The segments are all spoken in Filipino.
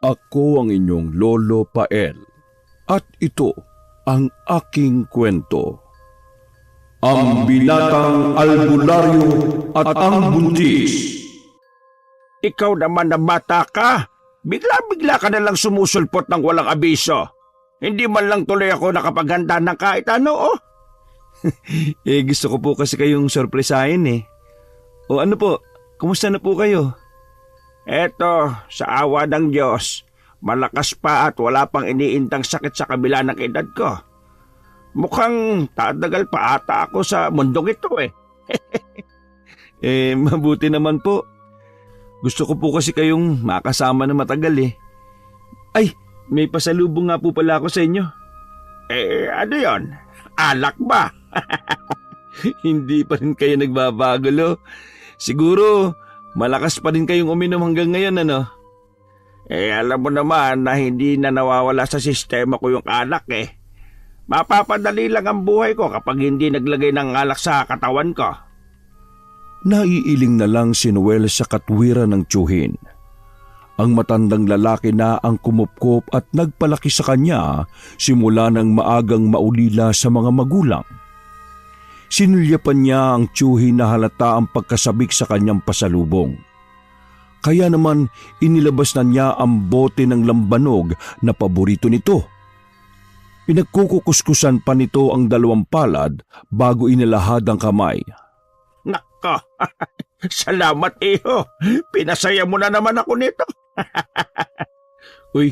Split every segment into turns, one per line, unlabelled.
Ako ang inyong Lolo Pael at ito ang aking kwento. Ang binatang albularyo at ang buntis.
Ikaw naman na bata ka. Bigla-bigla ka na lang sumusulpot ng walang abiso. Hindi man lang tuloy ako nakapaghanda ng kahit ano, oh.
Gusto ko po kasi kayong sorpresahin eh. O ano po, kumusta na po kayo?
Eto, sa awa ng Diyos, malakas pa at wala pang iniintang sakit sa kabila ng edad ko. Mukhang tatagal pa ata ako sa mundong ito eh.
Mabuti naman po. Gusto ko po kasi kayong makasama na matagal eh. Ay, may pasalubong nga po pala ako sa inyo.
Ano yon? Alak ba?
Hindi pa rin kayo nagbabago, lo. Siguro, malakas pa rin kayong uminom hanggang ngayon, ano?
Alam mo naman na hindi na nawawala sa sistema ko yung alak eh. Mapapadali lang ang buhay ko kapag hindi naglagay ng alak sa katawan ko.
Naiiling na lang si Noel sa katwiran ng tiyuhin. Ang matandang lalaki na ang kumupkop at nagpalaki sa kanya simula ng maagang maulila sa mga magulang. Sinulyapan niya ang tiyuhin na halata ang pagkasabik sa kanyang pasalubong. Kaya naman inilabas na niya ang bote ng lambanog na paborito nito. Pinagkukuskusan pa nito ang 2 palad bago inilahad ang kamay.
Nako, salamat iho. Pinasaya mo na naman ako nito.
Uy,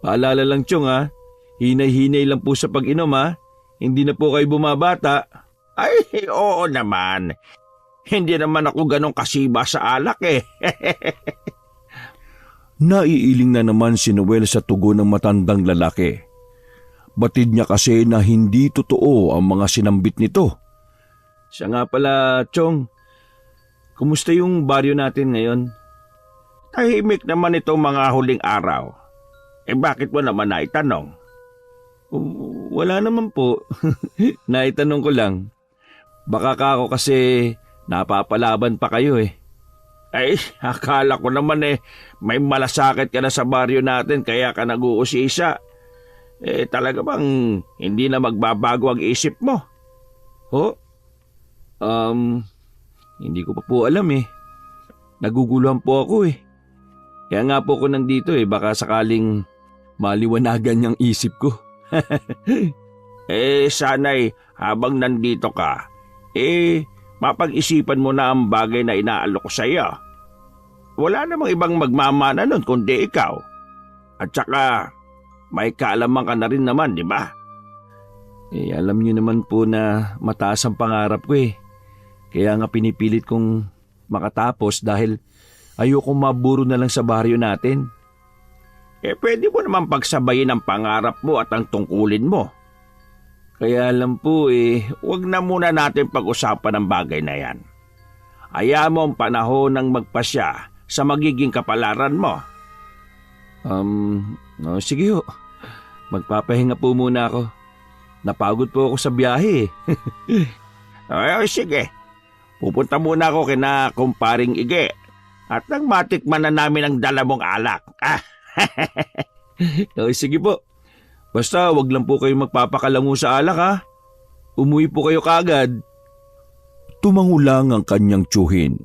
paalala lang Chong ha. Hinay-hinay lang po sa pag-inom ha. Hindi na po kayo bumabata.
Ay, oo naman. Hindi naman ako ganong kasiba sa alak eh.
Naiiling na naman si Noel sa tugon ng matandang lalaki. Batid niya kasi na hindi totoo ang mga sinambit nito.
Siya nga pala, Chong. Kumusta yung baryo natin ngayon?
Tahimik naman itong mga huling araw. Bakit mo naman naitanong?
Wala naman po. Naitanong ko lang. Baka ka ako kasi napapalaban pa kayo eh.
Ay, akala ko naman may malasakit ka na sa baryo natin kaya ka nag-uusisa. Talaga bang hindi na magbabago ang isip mo?
Ho? Hindi ko pa po alam eh. Naguguluhan po ako eh. Kaya nga po ako nandito eh, baka sakaling maliwanagan yung isip ko.
Sana'y habang nandito ka, mapag-isipan mo na ang bagay na inaalok ko sa iyo. Wala namang ibang magmamana nun kundi ikaw. At saka, may kaalaman ka na rin naman, di ba?
Alam niyo naman po na mataas ang pangarap ko eh. Kaya nga pinipilit kong makatapos dahil ayokong maburo na lang sa baryo natin.
Pwede mo naman pagsabayin ang pangarap mo at ang tungkulin mo.
Kaya lang po
huwag na muna natin pag-usapan ang bagay na yan. Hayaan mo ang panahon ng magpasya sa magiging kapalaran mo.
Sige ho. Magpapahinga po muna ako. Napagod po ako sa biyahe
Ay, sige. Pupunta muna ako kina kumparing Ige at nang matikman na namin ang dala mong alak.
Sige po. Basta wag lang po kayo magpapakalango sa alak ha. Umuwi po kayo kaagad.
Tumangulang ang kanyang tiyuhin.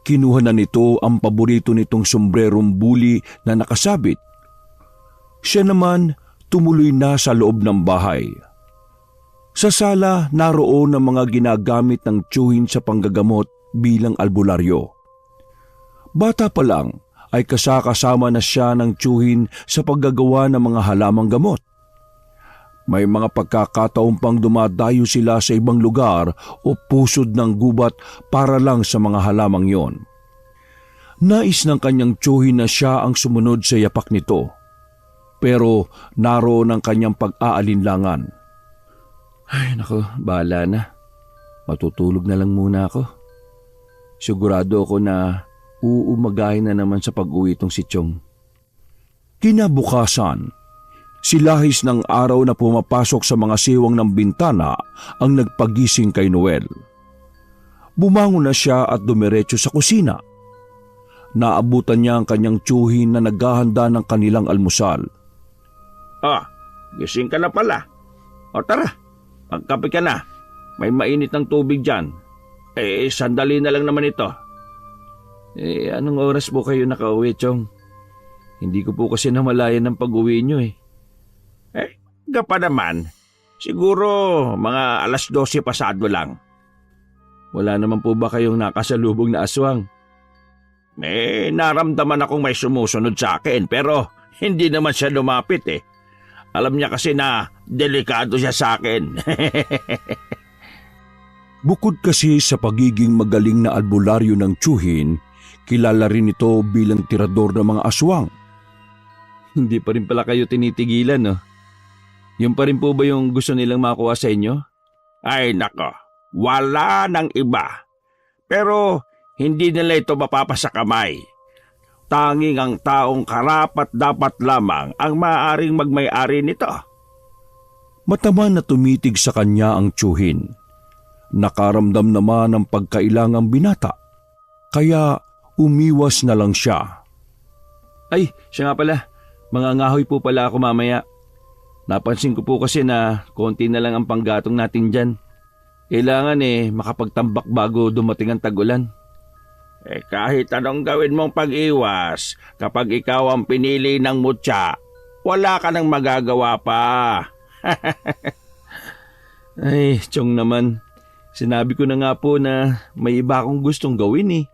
Kinuha na nito ang paborito nitong sombrerong buli na nakasabit. Siya naman tumuloy na sa loob ng bahay. Sa sala naroon ang mga ginagamit ng tiyuhin sa panggagamot bilang albularyo. Bata pa lang ay kasama na siya ng tiyuhin sa paggagawa ng mga halamang gamot. May mga pagkakataon pang dumadayo sila sa ibang lugar o pusod ng gubat para lang sa mga halamang yon. Nais ng kanyang tiyuhin na siya ang sumunod sa yapak nito. Pero naroon ang kanyang pag-aalinlangan.
Ay nako, bahala na. Matutulog na lang muna ako. Sigurado ako na uumagahin na naman sa pag-uwi itong si Chong.
Kinabukasan, silahis ng araw na pumapasok sa mga siwang ng bintana ang nagpagising kay Noel. Bumangon na siya at dumiretso sa kusina. naabutan niya ang kanyang tiyuhin na naghahanda ng kanilang almusal.
Ah, gising ka na pala. O tara, magkape ka na. May mainit ng tubig dyan. Sandali na lang naman ito.
Anong oras po kayo nakauwi, Chong? Hindi ko po kasi namalayan ng pag-uwi nyo eh.
Pa naman. Siguro mga 12:00 pasado lang.
Wala naman po ba kayong nakasalubong na aswang?
Naramdaman akong may sumusunod sa akin pero hindi naman siya lumapit eh. Alam niya kasi na delikado siya sa akin.
Bukod kasi sa pagiging magaling na albularyo ng tiyuhin, kilala rin ito bilang tirador ng mga aswang.
Hindi pa rin pala kayo tinitigilan, no? Yung pa rin po ba yung gusto nilang makuha sa inyo?
Ay nako, wala nang iba. Pero hindi nila ito mapapasa kamay. Tanging ang taong karapat dapat lamang ang maaaring magmay-ari nito.
Matama na tumitig sa kanya ang tiyuhin. Nakaramdam naman ng pagkailangang binata, kaya umiwas na lang siya.
Ay, siya nga pala. Mangangahoy po pala ako mamaya. Napansin ko po kasi na konti na lang ang panggatong natin dyan. Kailangan makapagtambak bago dumating ang tag-ulan.
Kahit anong gawin mong pag-iwas, kapag ikaw ang pinili ng mutya, wala ka nang magagawa pa.
Ay, Chong naman. Sinabi ko na nga po na may iba akong gustong gawin eh.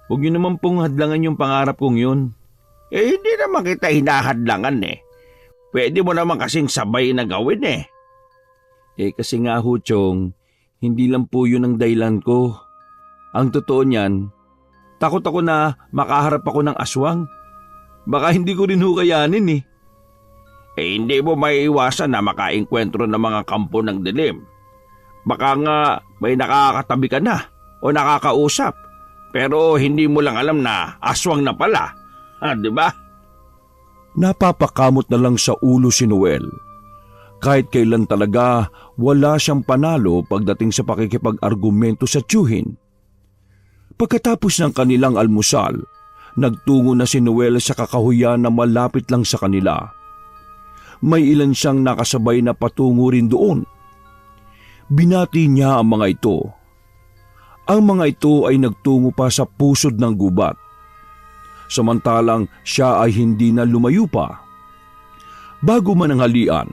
Huwag niyo naman pong hadlangan yung pangarap kong yun.
Hindi naman kita hinahadlangan eh. Pwede mo naman kasing sabay na gawin eh.
Kasi nga ho, Chong, hindi lang po yun ang dahilan ko. Ang totoo niyan, takot ako na makaharap ako ng aswang. Baka hindi ko rin ho kayanin eh.
Hindi mo maiiwasan na makaengkwentro ng mga kampo ng dilim. Baka nga may nakakatabi ka na o nakakausap. Pero hindi mo lang alam na aswang na pala. Di ba?
Napapakamot na lang sa ulo si Noel. Kahit kailan talaga wala siyang panalo pagdating sa pakikipag-argumento sa tiyuhin. Pagkatapos ng kanilang almusal, nagtungo na si Noel sa kakahuyan na malapit lang sa kanila. May ilan siyang nakasabay na patungo rin doon. Binati niya ang mga ito. Ang mga ito ay nagtungo pa sa pusod ng gubat. Samantalang siya ay hindi na lumayo pa. Bago mananghalian,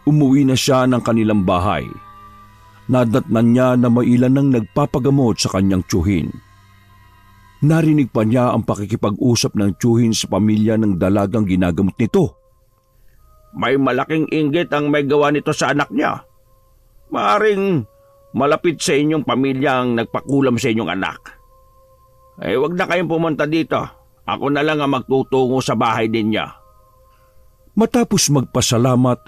umuwi na siya ng kanilang bahay. Nadatnan niya na may ilan nang nagpapagamot sa kanyang tiyuhin. Narinig pa niya ang pakikipag-usap ng tiyuhin sa pamilya ng dalagang ginagamot nito.
May malaking inggit ang may gawa nito sa anak niya. Maaring malapit sa inyong pamilya ang nagpakulam sa inyong anak. Wag na kayong pumunta dito. Ako na lang ang magtutungo sa bahay ninyo.
Matapos magpasalamat,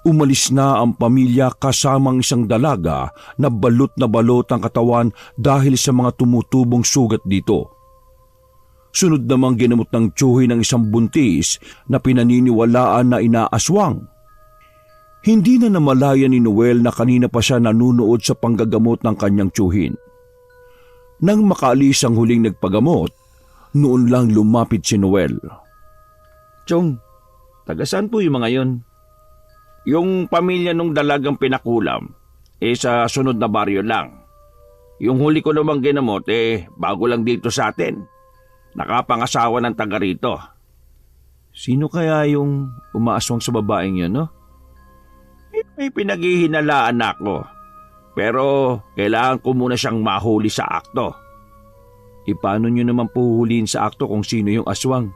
umalis na ang pamilya kasamang isang dalaga na balot ang katawan dahil sa mga tumutubong sugat dito. Sunod namang ginamot ng tiyuhin ng isang buntis na pinaniniwalaan na inaaswang. Hindi na namalaya ni Noel na kanina pa siya nanunood sa panggagamot ng kanyang tiyuhin. Nang makaalis ang huling nagpagamot, noon lang lumapit si Noel.
Chong, taga saan po yung mga yon?
Yung pamilya nung dalagang pinakulam, sa sunod na baryo lang. Yung huli ko namang ginamot, bago lang dito sa atin. Nakapangasawa ng taga rito.
Sino kaya yung umaaswang sa babaeng yun, no?
May pinaghihinalaan ako. Pero kailangan ko muna siyang mahuli sa akto.
Paano nyo naman puhuliin sa akto kung sino yung aswang?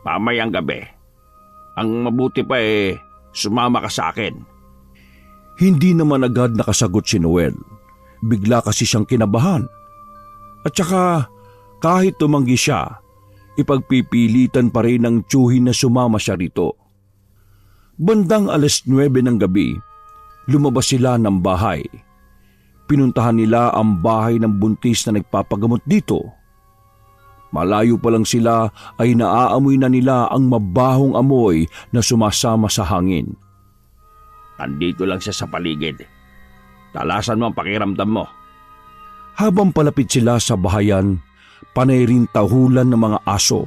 Mamayang gabi. Ang mabuti pa sumama ka sa akin.
Hindi naman agad nakasagot si Noel. Bigla kasi siyang kinabahan. At saka kahit tumanggi siya, ipagpipilitan pa rin ng tiyuhin na sumama siya rito. Bandang 9:00 ng gabi, lumabas sila ng bahay. Pinuntahan nila ang bahay ng buntis na nagpapagamot dito. Malayo pa lang sila ay naaamoy na nila ang mabahong amoy na sumasama sa hangin.
Andito lang siya sa paligid. Talasan mo ang pakiramdam mo.
Habang palapit sila sa bahayan, panay rin tahulan ng mga aso.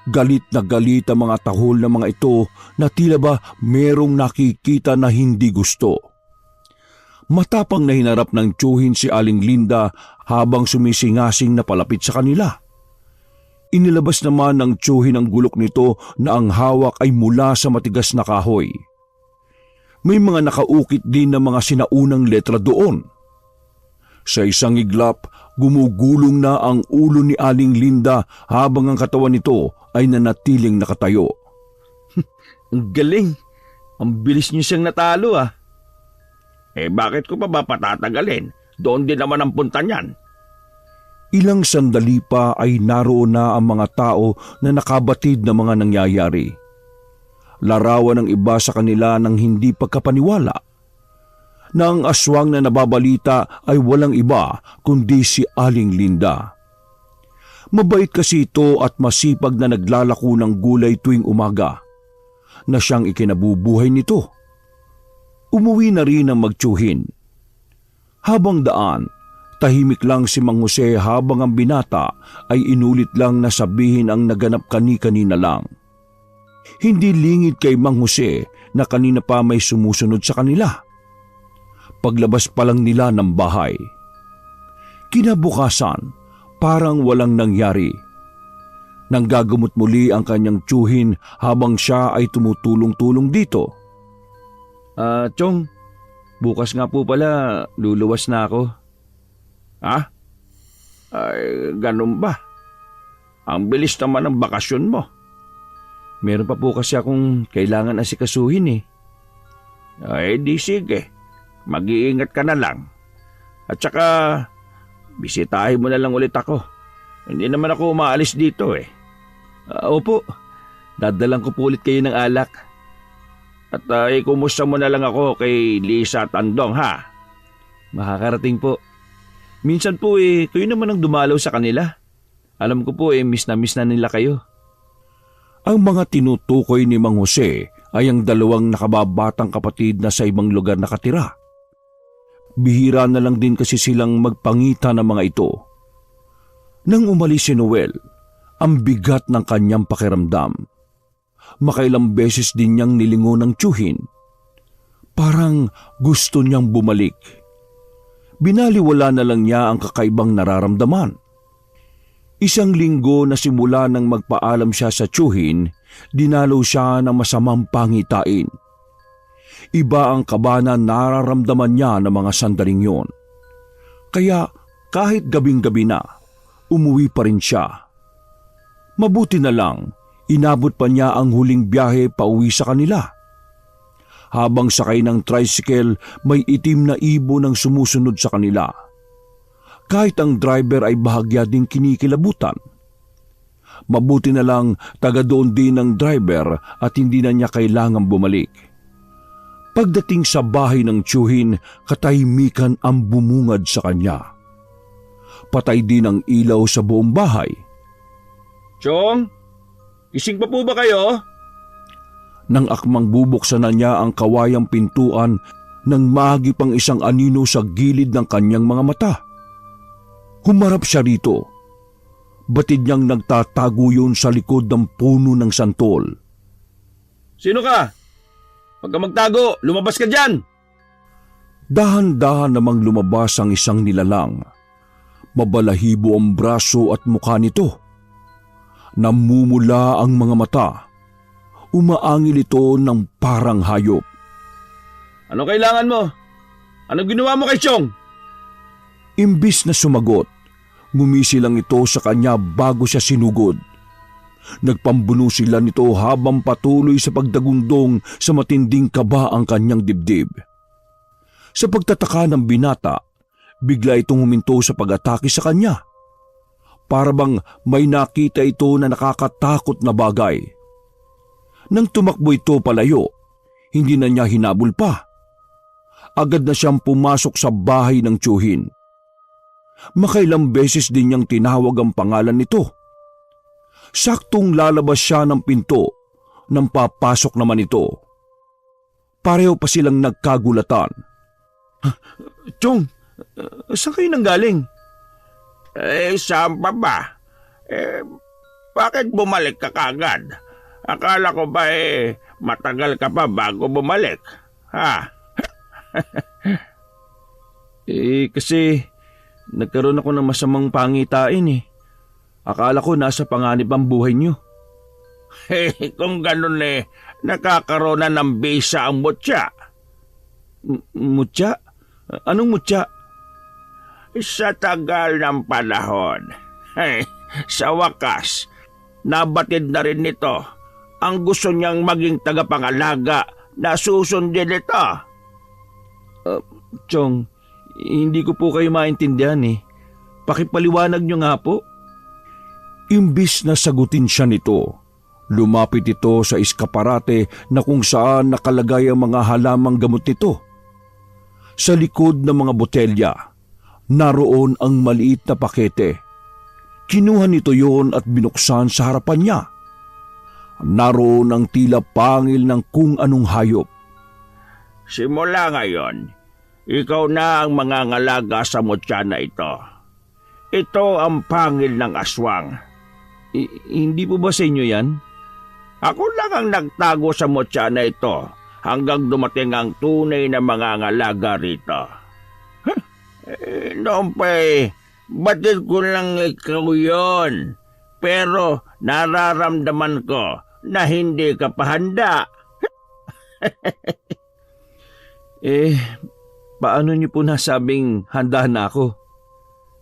Galit na galit ang mga tahol ng mga ito na tila ba merong nakikita na hindi gusto. Matapang na hinarap ng tiyuhin si Aling Linda habang sumisingasing na palapit sa kanila. Inilabas naman ng tiyuhin ang gulok nito na ang hawak ay mula sa matigas na kahoy. May mga nakaukit din na mga sinaunang letra doon. Sa isang iglap, gumugulong na ang ulo ni Aling Linda habang ang katawan nito ay nanatiling nakatayo.
Ang galing! Ang bilis niyo siyang natalo ah.
Bakit ko pa ba patatagalin? Doon din naman ang punta niyan.
Ilang sandali pa ay naroon na ang mga tao na nakabatid na mga nangyayari. Larawan ng iba sa kanila ng hindi pagkapaniwala na ang aswang na nababalita ay walang iba kundi si Aling Linda. Mabait kasi ito at masipag na naglalako ng gulay tuwing umaga na siyang ikinabubuhay nito. Umuwi na rin ang magtiyuhin. Habang daan, tahimik lang si Mang Jose habang ang binata ay inulit lang na sabihin ang naganap kani-kanina lang. Hindi lingid kay Mang Jose na kanina pa may sumusunod sa kanila. Paglabas pa lang nila ng bahay. Kinabukasan, parang walang nangyari. Nanggagamot muli ang kanyang tiyuhin habang siya ay tumutulong-tulong dito.
Chong, bukas nga po pala luluwas na ako.
Ha? Ganun ba? Ang bilis naman ng bakasyon mo.
Meron pa po kasi akong kailangan asikasuhin eh.
Di sige. Mag-iingat ka na lang. At saka, bisitahin mo na lang ulit ako. Hindi naman ako umaalis dito eh.
Opo, dadalang ko po ulit kayo ng alak.
At kumusta mo na lang ako kay Lisa at Andong ha?
Makakarating po. Minsan po kayo naman ang dumalaw sa kanila. Alam ko po miss na nila kayo.
Ang mga tinutukoy ni Mang Jose ay ang dalawang nakababatang kapatid na sa ibang lugar nakatira. Bihira na lang din kasi silang magpangita ng mga ito. Nang umalis si Noel, ang bigat ng kanyang pakiramdam. Makailang beses din niyang nilingon ng tiyuhin. Parang gusto niyang bumalik. Binaliwala na lang niya ang kakaibang nararamdaman. Isang linggo na simula nang magpaalam siya sa tiyuhin, dinalo siya ng masamang pangitain. Iba ang kaba na nararamdaman niya ng mga sandaling yon. Kaya kahit gabing-gabi na, umuwi pa rin siya. Mabuti na lang, inabot pa niya ang huling biyahe pauwi sa kanila. Habang sakay ng tricycle, may itim na ibon ang sumusunod sa kanila. Kahit ang driver ay bahagya ding kinikilabutan. Mabuti na lang taga doon din ang driver at hindi na niya kailangang bumalik. Pagdating sa bahay ng tiyuhin, katahimikan ang bumungad sa kanya. Patay din ang ilaw sa buong bahay.
Chong, gising pa po ba kayo?
Nang akmang bubuksan na niya ang kawayang pintuan nang mahagip ang isang anino sa gilid ng kanyang mga mata. Humarap siya rito. Batid niyang nagtatago yun sa likod ng puno ng santol.
Sino ka? Huwag ka magtago, lumabas ka dyan!
Dahan-dahan namang lumabas ang isang nilalang. Mabalahibo ang braso at mukha nito. Namumula ang mga mata. Umaangil ito ng parang hayop.
Ano kailangan mo? Anong ginawa mo kay Chong?
Imbis na sumagot, ngumisi lang ito sa kanya bago siya sinugod. Nagpambuno sila nito habang patuloy sa pagdagundong sa matinding kaba ang kanyang dibdib. Sa pagtataka ng binata, bigla itong huminto sa pag-atake sa kanya. Para bang may nakita ito na nakakatakot na bagay. Nang tumakbo ito palayo, hindi na niya hinabol pa. Agad na siyang pumasok sa bahay ng tiyuhin. Makailang beses din niyang tinawag ang pangalan nito. Saktong lalabas siya ng pinto nang papasok naman ito. Pareho pa silang nagkagulatan.
Chong, saan kayo nanggaling?
Saan pa ba? Bakit bumalik ka kagad? Akala ko ba matagal ka pa bago bumalik? Ha?
Kasi nagkaroon ako ng masamang pangitain eh. Akala ko nasa panganib ang buhay niyo.
Kung ganun nakakaroon na ng bisa ang mutya.
Mutya? Anong mutya?
Sa tagal ng panahon, sa wakas, nabatid na rin nito ang gusto niyang maging tagapangalaga na susundin nito.
Chong, hindi ko po kayo maintindihan eh. Pakipaliwanag niyo nga po.
Imbis na sagutin siya nito, lumapit ito sa eskaparate na kung saan nakalagay ang mga halamang gamot nito. Sa likod ng mga botelya, naroon ang maliit na pakete. Kinuha nito yon at binuksan sa harapan niya. Naroon ang tila pangil ng kung anong hayop.
Simula ngayon, ikaw na ang mangangalaga sa mutya na ito. Ito ang pangil ng aswang.
Hindi po ba sa inyo yan?
Ako lang ang nagtago sa mutya na ito hanggang dumating ang tunay na mangangalaga rito. Noon pa batid ko lang ikaw yun. Pero nararamdaman ko na hindi ka pa handa.
Paano niyo po nasabing handa na ako?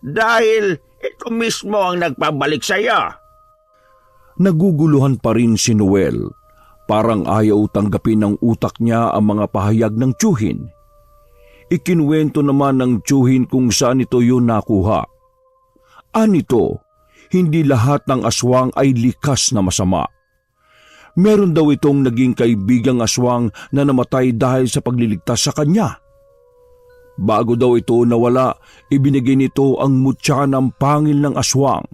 Dahil ito mismo ang nagpabalik sa'yo.
Naguguluhan pa rin si Noel. Parang ayaw tanggapin ng utak niya ang mga pahayag ng tiyuhin. Ikinuwento naman ng tiyuhin kung saan ito yun nakuha. Anito, hindi lahat ng aswang ay likas na masama. Meron daw itong naging kaibigang aswang na namatay dahil sa pagliligtas sa kanya. Bago daw ito nawala, ibinigay nito ang mutya ng pangil ng aswang.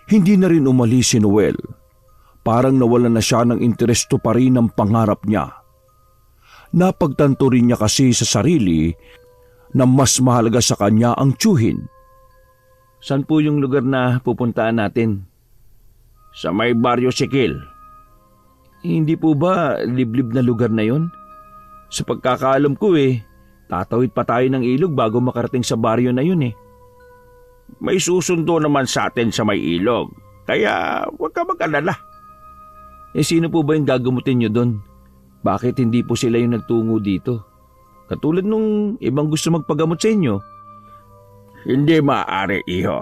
Hindi na rin umalis si Noel. Parang nawalan na siya ng interesto pa rin ng pangarap niya. Napagtanto rin niya kasi sa sarili na mas mahalaga sa kanya ang tiyuhin.
Saan po yung lugar na pupuntaan natin?
Sa may Baryo Sikil.
Hindi po ba liblib na lugar na yon? Sa pagkakaalam ko tatawid pa tayo ng ilog bago makarating sa baryo na yun .
May susundo naman sa atin sa may ilog, kaya huwag ka mag-alala.
Sino po ba yung gagamutin nyo doon? Bakit hindi po sila yung nagtungo dito? Katulad nung ibang gusto magpagamot sa inyo.
Hindi maaari, iho.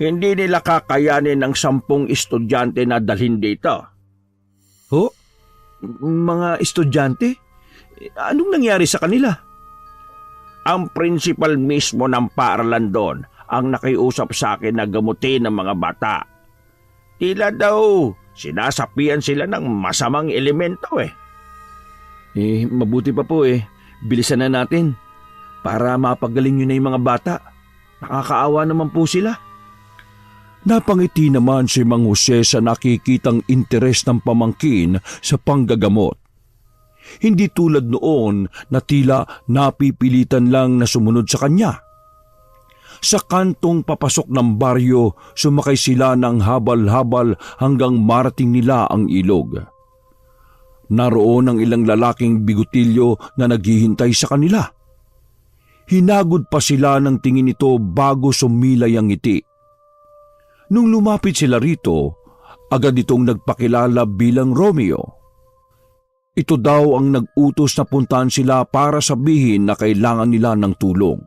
Hindi nila kakayanin ng 10 estudyante na dalhin dito.
Ho? Mga estudyante? Anong nangyari sa kanila?
Ang principal mismo ng paaralan doon ang nakiusap sa akin na gamutin ng mga bata. Tila daw sinasapian sila ng masamang elemento .
Mabuti pa po bilisan na natin para mapagaling nyo na yung mga bata. Nakakaawa naman po sila.
Napangiti naman si Mang Jose sa nakikitang interes ng pamangkin sa panggagamot. Hindi tulad noon na tila napipilitan lang na sumunod sa kanya. Sa kantong papasok ng baryo, sumakay sila ng habal-habal hanggang marating nila ang ilog. Naroon ang ilang lalaking bigotilyo na naghihintay sa kanila. Hinagod pa sila ng tingin nito bago sumilay ang ngiti. Nung lumapit sila rito, agad itong nagpakilala bilang Romeo. Ito daw ang nag-utos na puntahan sila para sabihin na kailangan nila ng tulong.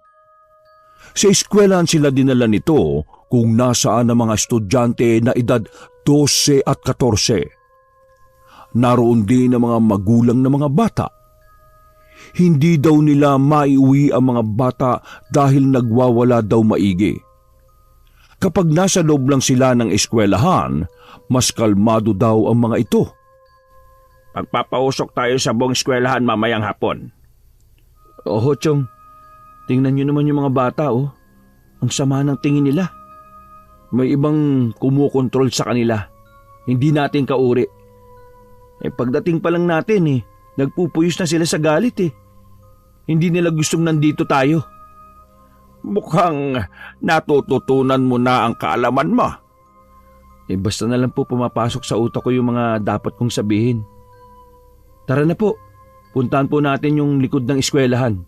Sa eskwelahan sila dinala nito kung nasaan ang mga estudyante na edad 12 at 14. Naroon din ang mga magulang na mga bata. Hindi daw nila maiuwi ang mga bata dahil nagwawala daw maigi. Kapag nasa loob lang sila ng eskwelahan, mas kalmado daw ang mga ito.
Pagpapausok tayo sa buong eskwelahan mamayang hapon.
Oho, Chong. Tingnan nyo naman yung mga bata, Ang sama ng tingin nila. May ibang kumukontrol sa kanila. Hindi natin kauri. Pagdating pa lang natin, nagpupuyos na sila sa galit, Hindi nila gustong nandito tayo.
Mukhang natututunan mo na ang kaalaman mo.
Basta na lang po pumapasok sa utak ko yung mga dapat kong sabihin. Tara na po, puntahan po natin yung likod ng eskwelahan.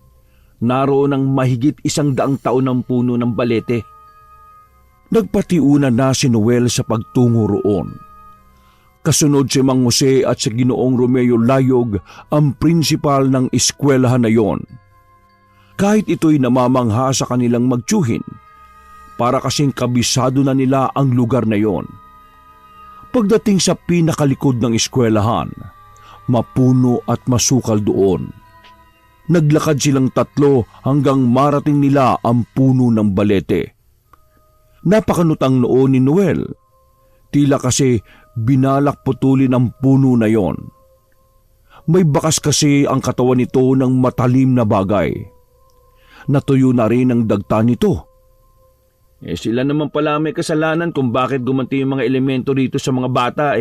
Naroon ang mahigit 100 taon ng puno ng balete.
Nagpatiuna na si Noel sa pagtungo roon. Kasunod si Mang Jose at si Ginoong Romeo Layog ang prinsipal ng eskwelahan na yon. Kahit ito'y namamangha sa kanilang magtiyuhin, para kasing kabisado na nila ang lugar na yon. Pagdating sa pinakalikod ng eskwelahan, mapuno at masukal doon. Naglakad silang tatlo hanggang marating nila ang puno ng balete. Napakanutang noo ni Noel. Tila kasi binalak putulin ang puno na yon. May bakas kasi ang katawan nito ng matalim na bagay. Natuyo na rin ang dagta nito.
Sila naman pala may kasalanan kung bakit gumanti yung mga elemento rito sa mga bata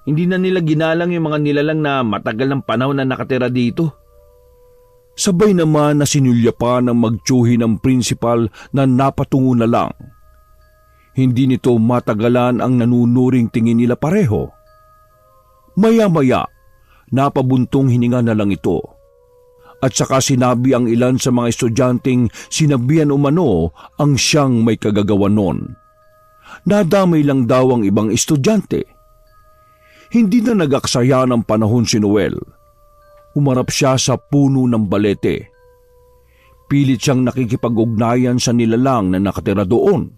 Hindi na nila ginalang yung mga nilalang na matagal ng panahon na nakatira dito.
Sabay naman na sinulya pa ng magtiyuhin ng prinsipal na napatungo na lang. Hindi nito matagalan ang nanunuring tingin nila pareho. Maya-maya, napabuntong hininga na lang ito. At saka sinabi ang ilan sa mga estudyanteng sinabihan umano ang siyang may kagagawa nun. Nadamay lang daw ang ibang estudyante. Hindi na nag-aksaya ng panahon si Noel. Umarap siya sa puno ng balete. Pilit siyang nakikipag-ugnayan sa nilalang na nakatira doon.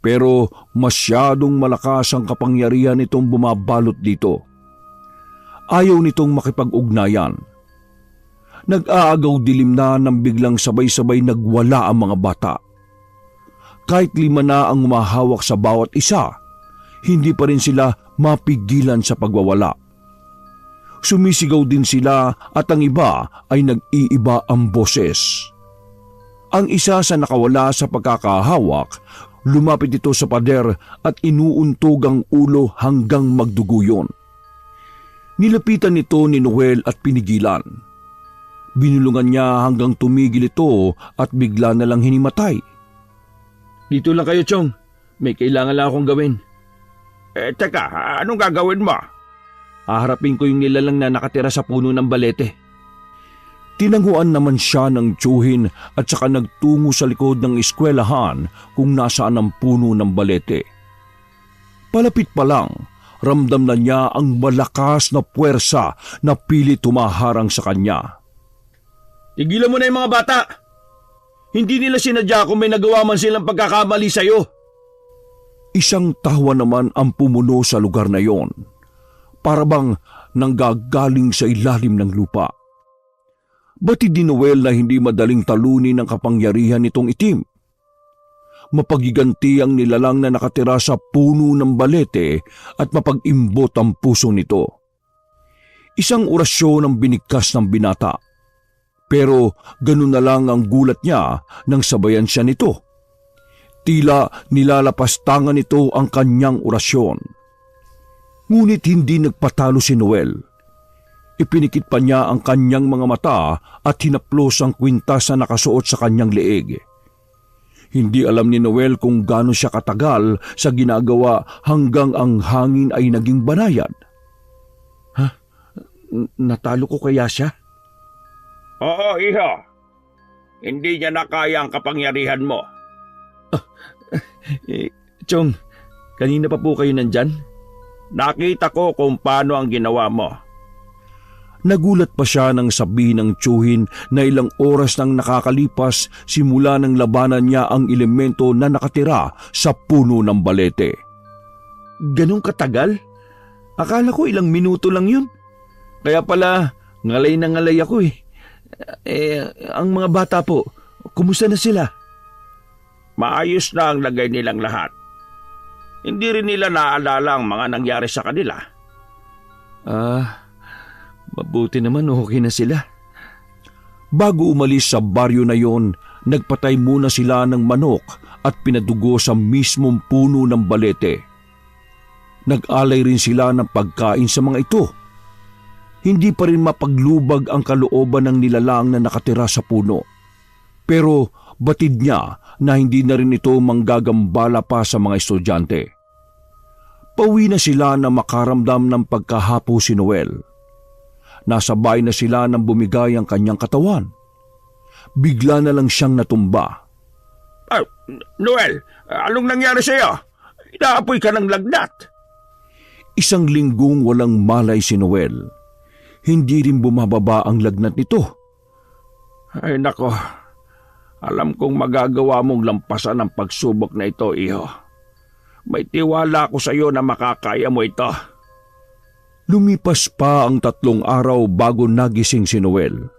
Pero masyadong malakas ang kapangyarihan nitong bumabalot dito. Ayaw nitong makipag-ugnayan. Nag-aagaw dilim na nang biglang sabay-sabay nagwala ang mga bata. Kahit 5 na ang umahawak sa bawat isa, hindi pa rin sila mapigilan sa pagwawala. Sumisigaw din sila at ang iba ay nag-iiba ang boses. Ang isa sa nakawala sa pagkakahawak, lumapit ito sa pader at inuuntog ang ulo hanggang magduguyon. Nilapitan nito ni Noel at pinigilan. Binulungan niya hanggang tumigil ito at bigla na lang hinimatay.
Dito lang kayo, Chong. May kailangan lang akong gawin.
Teka, anong gagawin mo?
Haharapin ko yung nilalang na nakatira sa puno ng balete.
Tinangguan naman siya ng tiyuhin at saka nagtungo sa likod ng eskwelahan kung nasaan ang puno ng balete. Palapit pa lang, ramdam na niya ang malakas na puwersa na pilit tumaharang sa kanya.
Tigilan mo na yung mga bata! Hindi nila sinadya kung may nagawa man silang pagkakamali sa'yo.
Isang tawa naman ang pumuno sa lugar na yon. Para bang nanggagaling sa ilalim ng lupa. Batid ni Noel na hindi madaling talunin ang kapangyarihan nitong itim. Mapagiganti ang nilalang na nakatira sa puno ng balete at mapag-imbot ang puso nito. Isang orasyon ang binigkas ng binata. Pero ganun na lang ang gulat niya nang sabayan siya nito. Tila nilalapastangan nito ang kanyang orasyon. Ngunit hindi nagpatalo si Noel. Ipinikit pa niya ang kanyang mga mata at hinaplos ang kwintas na nakasuot sa kanyang leeg. Hindi alam ni Noel kung gaano siya katagal sa ginagawa hanggang ang hangin ay naging banayad.
Natalo ko kaya siya?
Oo, iho. Hindi niya na kaya ang kapangyarihan mo.
Chong, kanina pa po kayo nandyan?
Nakita ko kung paano ang ginawa mo.
Nagulat pa siya nang sabihin ng tiyuhin na ilang oras nang nakakalipas simula ng labanan niya ang elemento na nakatira sa puno ng balete.
Ganong katagal? Akala ko ilang minuto lang yun. Kaya pala, ngalay na ngalay ako . Ang mga bata po, kumusta na sila?
Maayos na ang lagay nilang lahat. Hindi rin nila naalala ang mga nangyari sa kanila.
Mabuti naman okay na sila.
Bago umalis sa baryo na yon, nagpatay muna sila ng manok at pinadugo sa mismong puno ng balete. Nag-alay rin sila ng pagkain sa mga ito. Hindi pa rin mapaglubag ang kalooban ng nilalang na nakatira sa puno. Pero batid niya na hindi na rin ito manggagambala pa sa mga estudyante. Pauwi na sila na makaramdam ng pagkahapo si Noel. Nasabay na sila nang bumigay ang kanyang katawan. Bigla na lang siyang natumba.
Noel, anong nangyari sa'yo? Inaapoy ka ng lagnat.
Isang linggong walang malay si Noel. Hindi rin bumababa ang lagnat nito.
Ay nako, alam kong magagawa mong lampasan ang pagsubok na ito, iho. May tiwala ako sa iyo na makakaya mo ito.
Lumipas pa ang 3 araw bago nagising si Noel.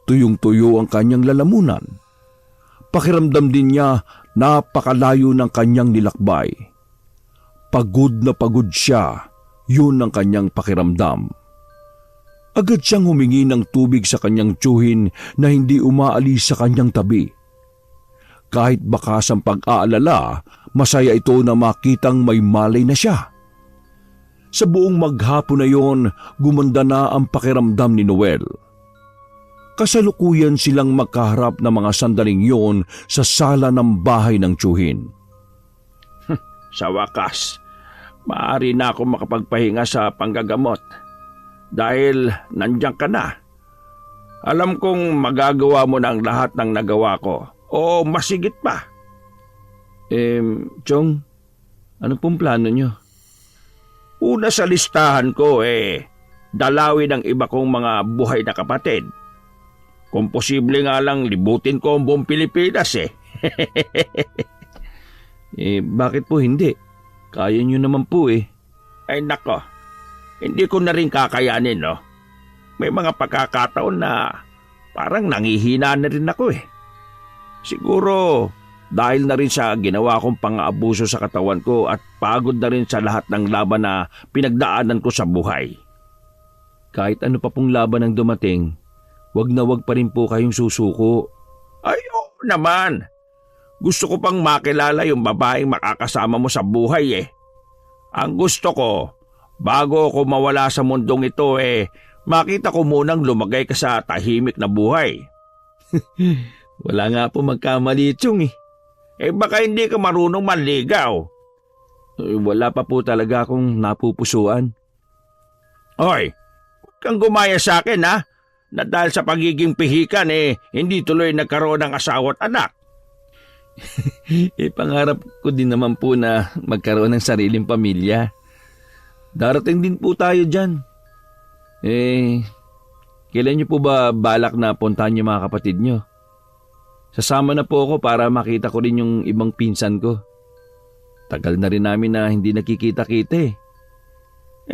Tuyong-tuyo ang kanyang lalamunan. Pakiramdam din niya napakalayo ng kanyang nilakbay. Pagod na pagod siya, yun ang kanyang pakiramdam. Agad siyang humingi ng tubig sa kanyang tiyuhin na hindi umaalis sa kanyang tabi. Kahit bakas ang pag-aalala, masaya ito na makitang may malay na siya. Sa buong maghapon na yon, gumanda na ang pakiramdam ni Noel. Kasalukuyan silang magkaharap na mga sandaling yon sa sala ng bahay ng tiyuhin.
Sa wakas, maaari na ako makapagpahinga sa panggagamot. Dahil nandiyan ka na. Alam kong magagawa mo na ang lahat ng nagawa ko. O masigit pa.
Chong, ano pong plano nyo?
Una sa listahan ko dalawin ang iba kong mga buhay na kapatid. Kung posible nga lang libutin ko ang buong Pilipinas
Bakit po hindi? Kaya nyo naman po
Ay nako, hindi ko na rin kakayanin, no? May mga pagkakataon na parang nangihina na rin ako Siguro dahil na rin sa ginawa kong pang-aabuso sa katawan ko at pagod na rin sa lahat ng laban na pinagdaanan ko sa buhay.
Kahit ano pa pong laban ang dumating, wag na wag pa rin po kayong susuko.
Ay, oo naman. Gusto ko pang makilala yung babaeng makakasama mo sa buhay Ang gusto ko, bago ako mawala sa mundong ito makita ko munang lumagay ka sa tahimik na buhay.
Wala nga po magkamali, Chong
Baka hindi ka marunong manligaw.
Wala pa po talaga akong napupusuan.
Hoy, huwag kang gumaya sa akin na dahil sa pagiging pihikan hindi tuloy nagkaroon ng asawa at anak.
Pangarap ko din naman po na magkaroon ng sariling pamilya. Darating din po tayo dyan. Kailan niyo po ba balak na puntahan yung mga kapatid niyo? Sasama na po ako para makita ko rin yung ibang pinsan ko. Tagal na rin namin na hindi nakikita-kita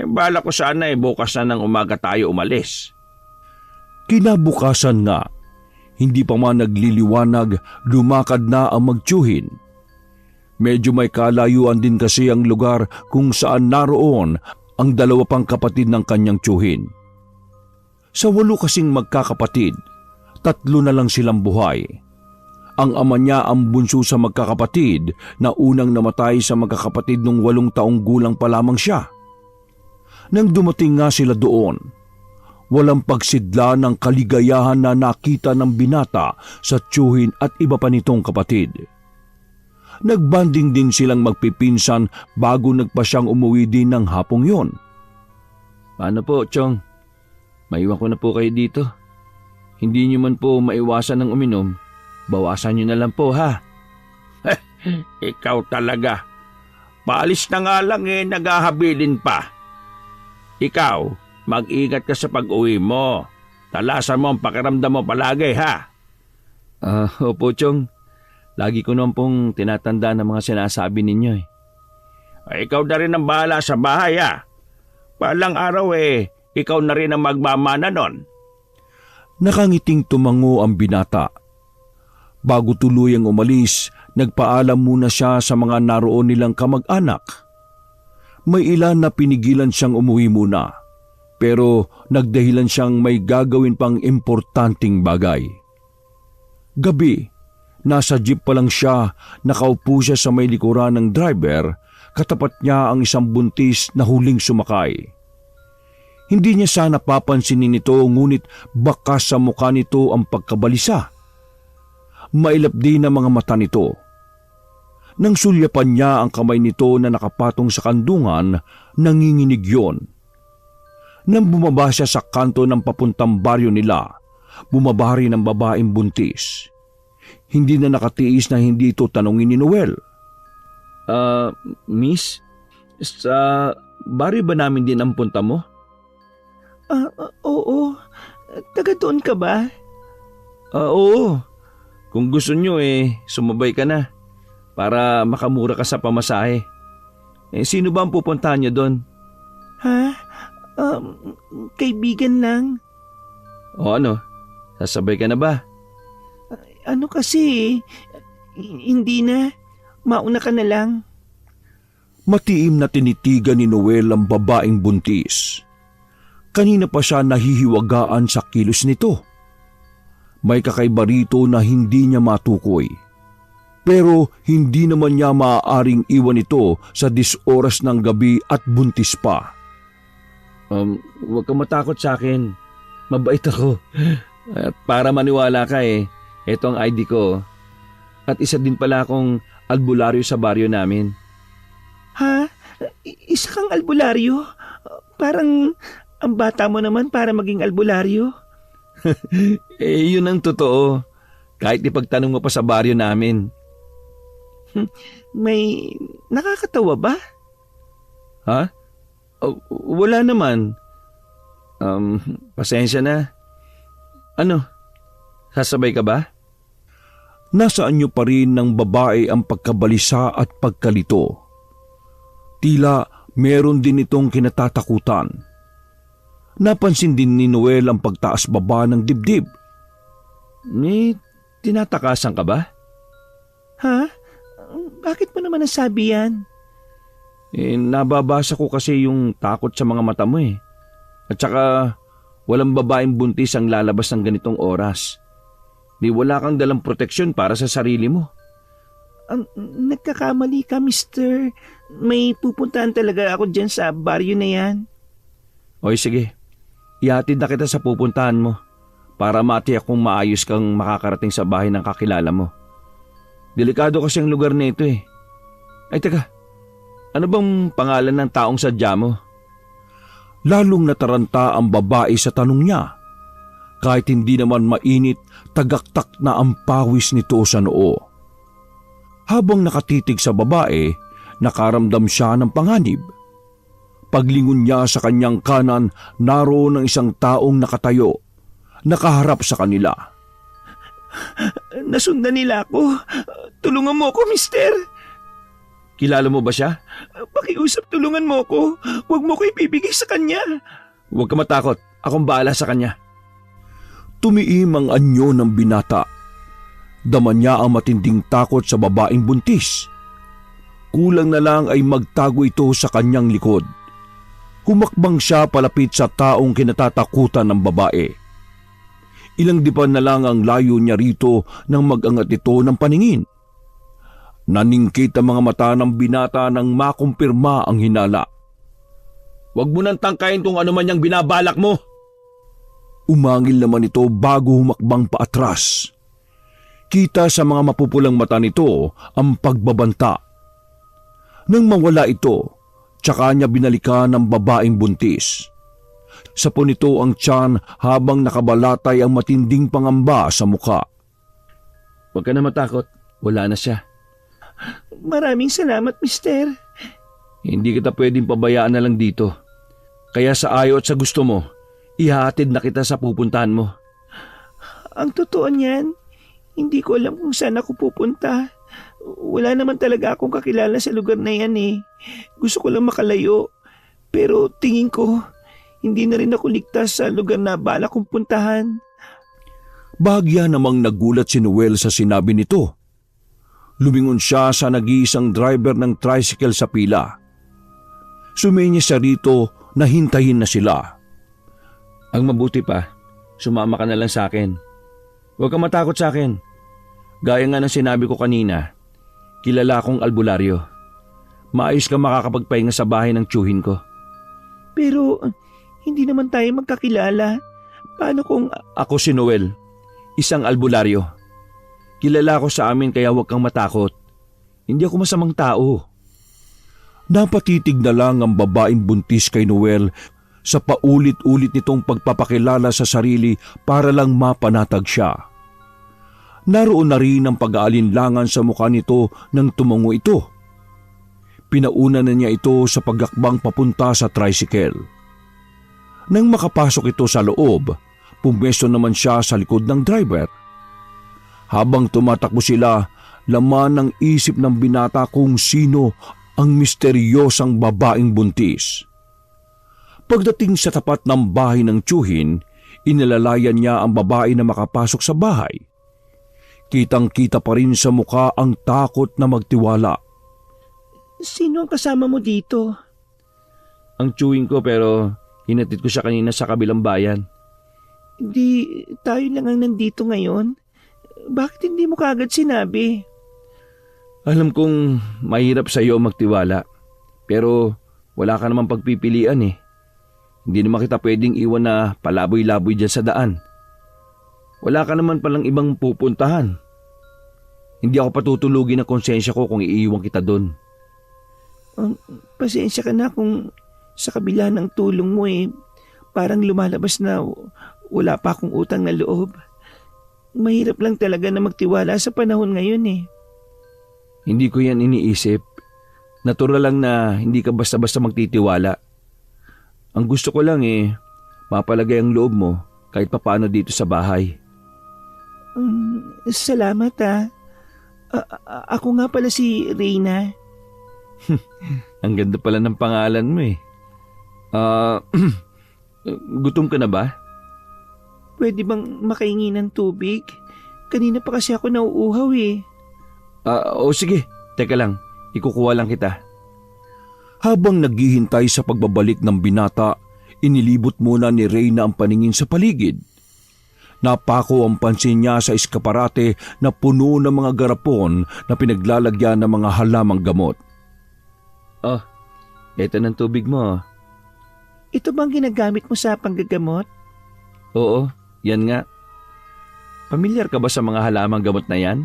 Balak ko sana bukas na ng umaga tayo umalis.
Kinabukasan nga, hindi pa man nagliliwanag, lumakad na ang magtiyuhin. Medyo may kalayuan din kasi ang lugar kung saan naroon ang 2 pang kapatid ng kanyang tiyuhin. Sa 8 kasing magkakapatid, 3 na lang silang buhay. Ang ama niya ang bunso sa magkakapatid na unang namatay sa magkakapatid nung 8 taong gulang pa lamang siya. Nang dumating nga sila doon, walang pagsidla ng kaligayahan na nakita ng binata sa tiyuhin at iba pa nitong kapatid. Nagbanding din silang magpipinsan bago nagpasyang umuwi din ng hapong yon.
Paano po, Chong? Maiwan ko na po kayo dito. Hindi niyo man po maiwasan ng uminom. Bawasan niyo na lang po, ha?
Ikaw talaga. Paalis na nga lang naghahabilin pa. Ikaw, mag-ingat ka sa pag-uwi mo. Talasan mo ang pakiramdam mo palagi, ha?
Opo, Chong. Lagi ko naman pong tinatanda ng mga sinasabi ninyo
Ay, ikaw na rin ang bahala sa bahay, ha? Palang araw ikaw na rin ang magmamana nun.
Nakangiting tumango ang binata. Bago tuluyang umalis, nagpaalam muna siya sa mga naroon nilang kamag-anak. May ilan na pinigilan siyang umuwi muna, pero nagdahilan siyang may gagawin pang importanteng bagay. Gabi, nasa jeep pa lang siya, nakaupo siya sa may likuran ng driver, katapat niya ang isang buntis na huling sumakay. Hindi niya sana papansinin ito, ngunit baka sa mukha nito ang pagkabalisa. mailap din ang mga mata nito. Nang sulyapan niya ang kamay nito na nakapatong sa kandungan, nanginginig yon. Nang bumaba siya sa kanto ng papuntang baryo nila, bumaba rin ang babaeng buntis. Hindi na nakatiis na hindi ito tanungin ni Noel.
Miss, sa baryo ba namin din ang punta mo?
Oo. Taga doon ka ba?
Oo. Kung gusto nyo sumabay ka na para makamura ka sa pamasahe. Sino ba ang pupuntahan nyo doon?
Ha? Kaibigan lang.
O ano, sasabay ka na ba?
Ano kasi, hindi na. Mauna ka na lang.
Matiim na tinitigan ni Noel ang babaeng buntis. Kanina pa siya nahihiwagaan sa kilos nito. May kakaiba rito na hindi niya matukoy. Pero hindi naman niya maaaring iwan ito sa 10 oras ng gabi at buntis pa.
Huwag kang matakot sa akin. Mabait ako. At para maniwala ka ito ang ID ko. At isa din pala akong albularyo sa baryo namin.
Ha? Isa kang albularyo? Parang ang bata mo naman para maging albularyo.
Yun ang totoo. Kahit ipagtanong mo pa sa baryo namin.
May nakakatawa ba?
Ha? Wala naman. Pasensya na. Ano? Sasabay ka ba?
Nasaan niyo pa rin ng babae ang pagkabalisa at pagkalito. Tila meron din itong kinatatakutan. Napansin din ni Noel ang pagtaas-baba ng dibdib.
May tinatakasan ka ba?
Ha? Bakit mo naman nasabi yan?
Nababasa ko kasi yung takot sa mga mata mo At saka walang babaeng buntis ang lalabas ng ganitong oras. Di wala kang dalang proteksyon para sa sarili mo.
Nagkakamali ka, mister. May pupuntahan talaga ako dyan sa baryo na yan.
Oy sige, ihatid na kita sa pupuntahan mo para matiyak kung maayos kang makakarating sa bahay ng kakilala mo. Delikado kasi ang lugar na ito Ay teka, ano bang pangalan ng taong sadya mo?
Lalong nataranta ang babae sa tanong niya. Kahit hindi naman mainit, tagaktak na ang pawis nito sa noo. Habang nakatitig sa babae, nakaramdam siya ng panganib. Paglingon niya sa kanyang kanan, naroon ang isang taong nakatayo, nakaharap sa kanila.
Nasundan nila ako. Tulungan mo ako, mister.
Kilala mo ba siya?
Pakiusap, tulungan mo ako. Huwag mo ko ibibigay sa kanya.
Huwag ka matakot, akong bahala sa kanya.
Tumiim ang anyo ng binata. Dama niya ang matinding takot sa babaeng buntis. Kulang na lang ay magtago ito sa kanyang likod. Humakbang siya palapit sa taong kinatatakutan ng babae. Ilang dipan na lang ang layo niya rito nang mag-angat ito ng paningin. Naningkit ang mga mata ng binata nang makumpirma ang hinala.
Huwag mo nang tangkayin kung ano man yung binabalak mo.
Umangil naman ito bago humakbang paatras. Kita sa mga mapupulang mata nito ang pagbabanta. Nang mawala ito, tsaka niya binalikan ang babaeng buntis. Sapo nito ang tiyan habang nakabalatay ang matinding pangamba sa muka.
Huwag ka na matakot, wala na siya.
Maraming salamat, mister.
Hindi kita pwedeng pabayaan na lang dito. Kaya sa ayaw at sa gusto mo, ihahatid na kita sa pupuntahan mo.
Ang totoo niyan, hindi ko alam kung saan ako pupunta. Wala naman talaga akong kakilala sa lugar na yan Gusto ko lang makalayo. Pero tingin ko, hindi na rin ako ligtas sa lugar na bala kong puntahan.
Bahagya namang nagulat si Noel sa sinabi nito. Lumingon siya sa nag-iisang driver ng tricycle sa pila. Sumenya siya rito na hintayin na sila.
Ang mabuti pa, sumama ka na lang sa akin. Huwag kang matakot sa akin. Gaya nga ng sinabi ko kanina, kilala akong albularyo. Maayos kang makakapagpahinga sa bahay ng tiyuhin ko.
Pero hindi naman tayo magkakilala. Paano kung...
Ako si Noel, isang albularyo. Kilala ko sa amin kaya huwag kang matakot. Hindi ako masamang tao.
Napatitig na lang ang babaeng buntis kay Noel sa paulit-ulit nitong pagpapakilala sa sarili para lang mapanatag siya. Naroon na rin ang pag-aalinlangan sa mukha nito nang tumango ito. Pinauna na niya ito sa pagakbang papunta sa tricycle. Nang makapasok ito sa loob, pumwesto naman siya sa likod ng driver. Habang tumatakbo sila, laman ng isip ng binata kung sino ang misteryosang babaeng buntis. Pagdating sa tapat ng bahay ng tiyuhin, inalalayan niya ang babae na makapasok sa bahay. Kitang-kita pa rin sa mukha ang takot na magtiwala.
Sino ang kasama mo dito?
Ang tiyuhin ko pero hinatid ko siya kanina sa kabilang bayan.
Di tayo lang ang nandito ngayon. Bakit hindi mo kaagad sinabi?
Alam kong mahirap sa iyo magtiwala, pero wala ka namang pagpipilian eh. Hindi naman kita pwedeng iwan na palaboy-laboy dyan sa daan. Wala ka naman palang ibang pupuntahan. Hindi ako patutulugin ng konsensya ko kung iiwan kita doon.
Pasensya ka na kung sa kabila ng tulong mo parang lumalabas na wala pa akong utang na loob. Mahirap lang talaga na magtiwala sa panahon ngayon eh.
Hindi ko yan iniisip. Natural lang na hindi ka basta-basta magtitiwala. Ang gusto ko lang mapalagay ang loob mo kahit papaano dito sa bahay.
Salamat ah. Ako nga pala si Reyna.
Ang ganda pala ng pangalan mo eh. Gutom ka na ba?
Pwede bang makahingi ng tubig? Kanina pa kasi ako nauuhaw eh.
O sige, teka lang, ikukuha lang kita.
Habang naghihintay sa pagbabalik ng binata, inilibot muna ni Reyna ang paningin sa paligid. Napako ang pansin niya sa eskaparate na puno ng mga garapon na pinaglalagyan ng mga halamang gamot.
Oh, eto ng tubig mo.
Ito bang ginagamit mo sa panggagamot?
Oo, yan nga. Pamilyar ka ba sa mga halamang gamot na yan?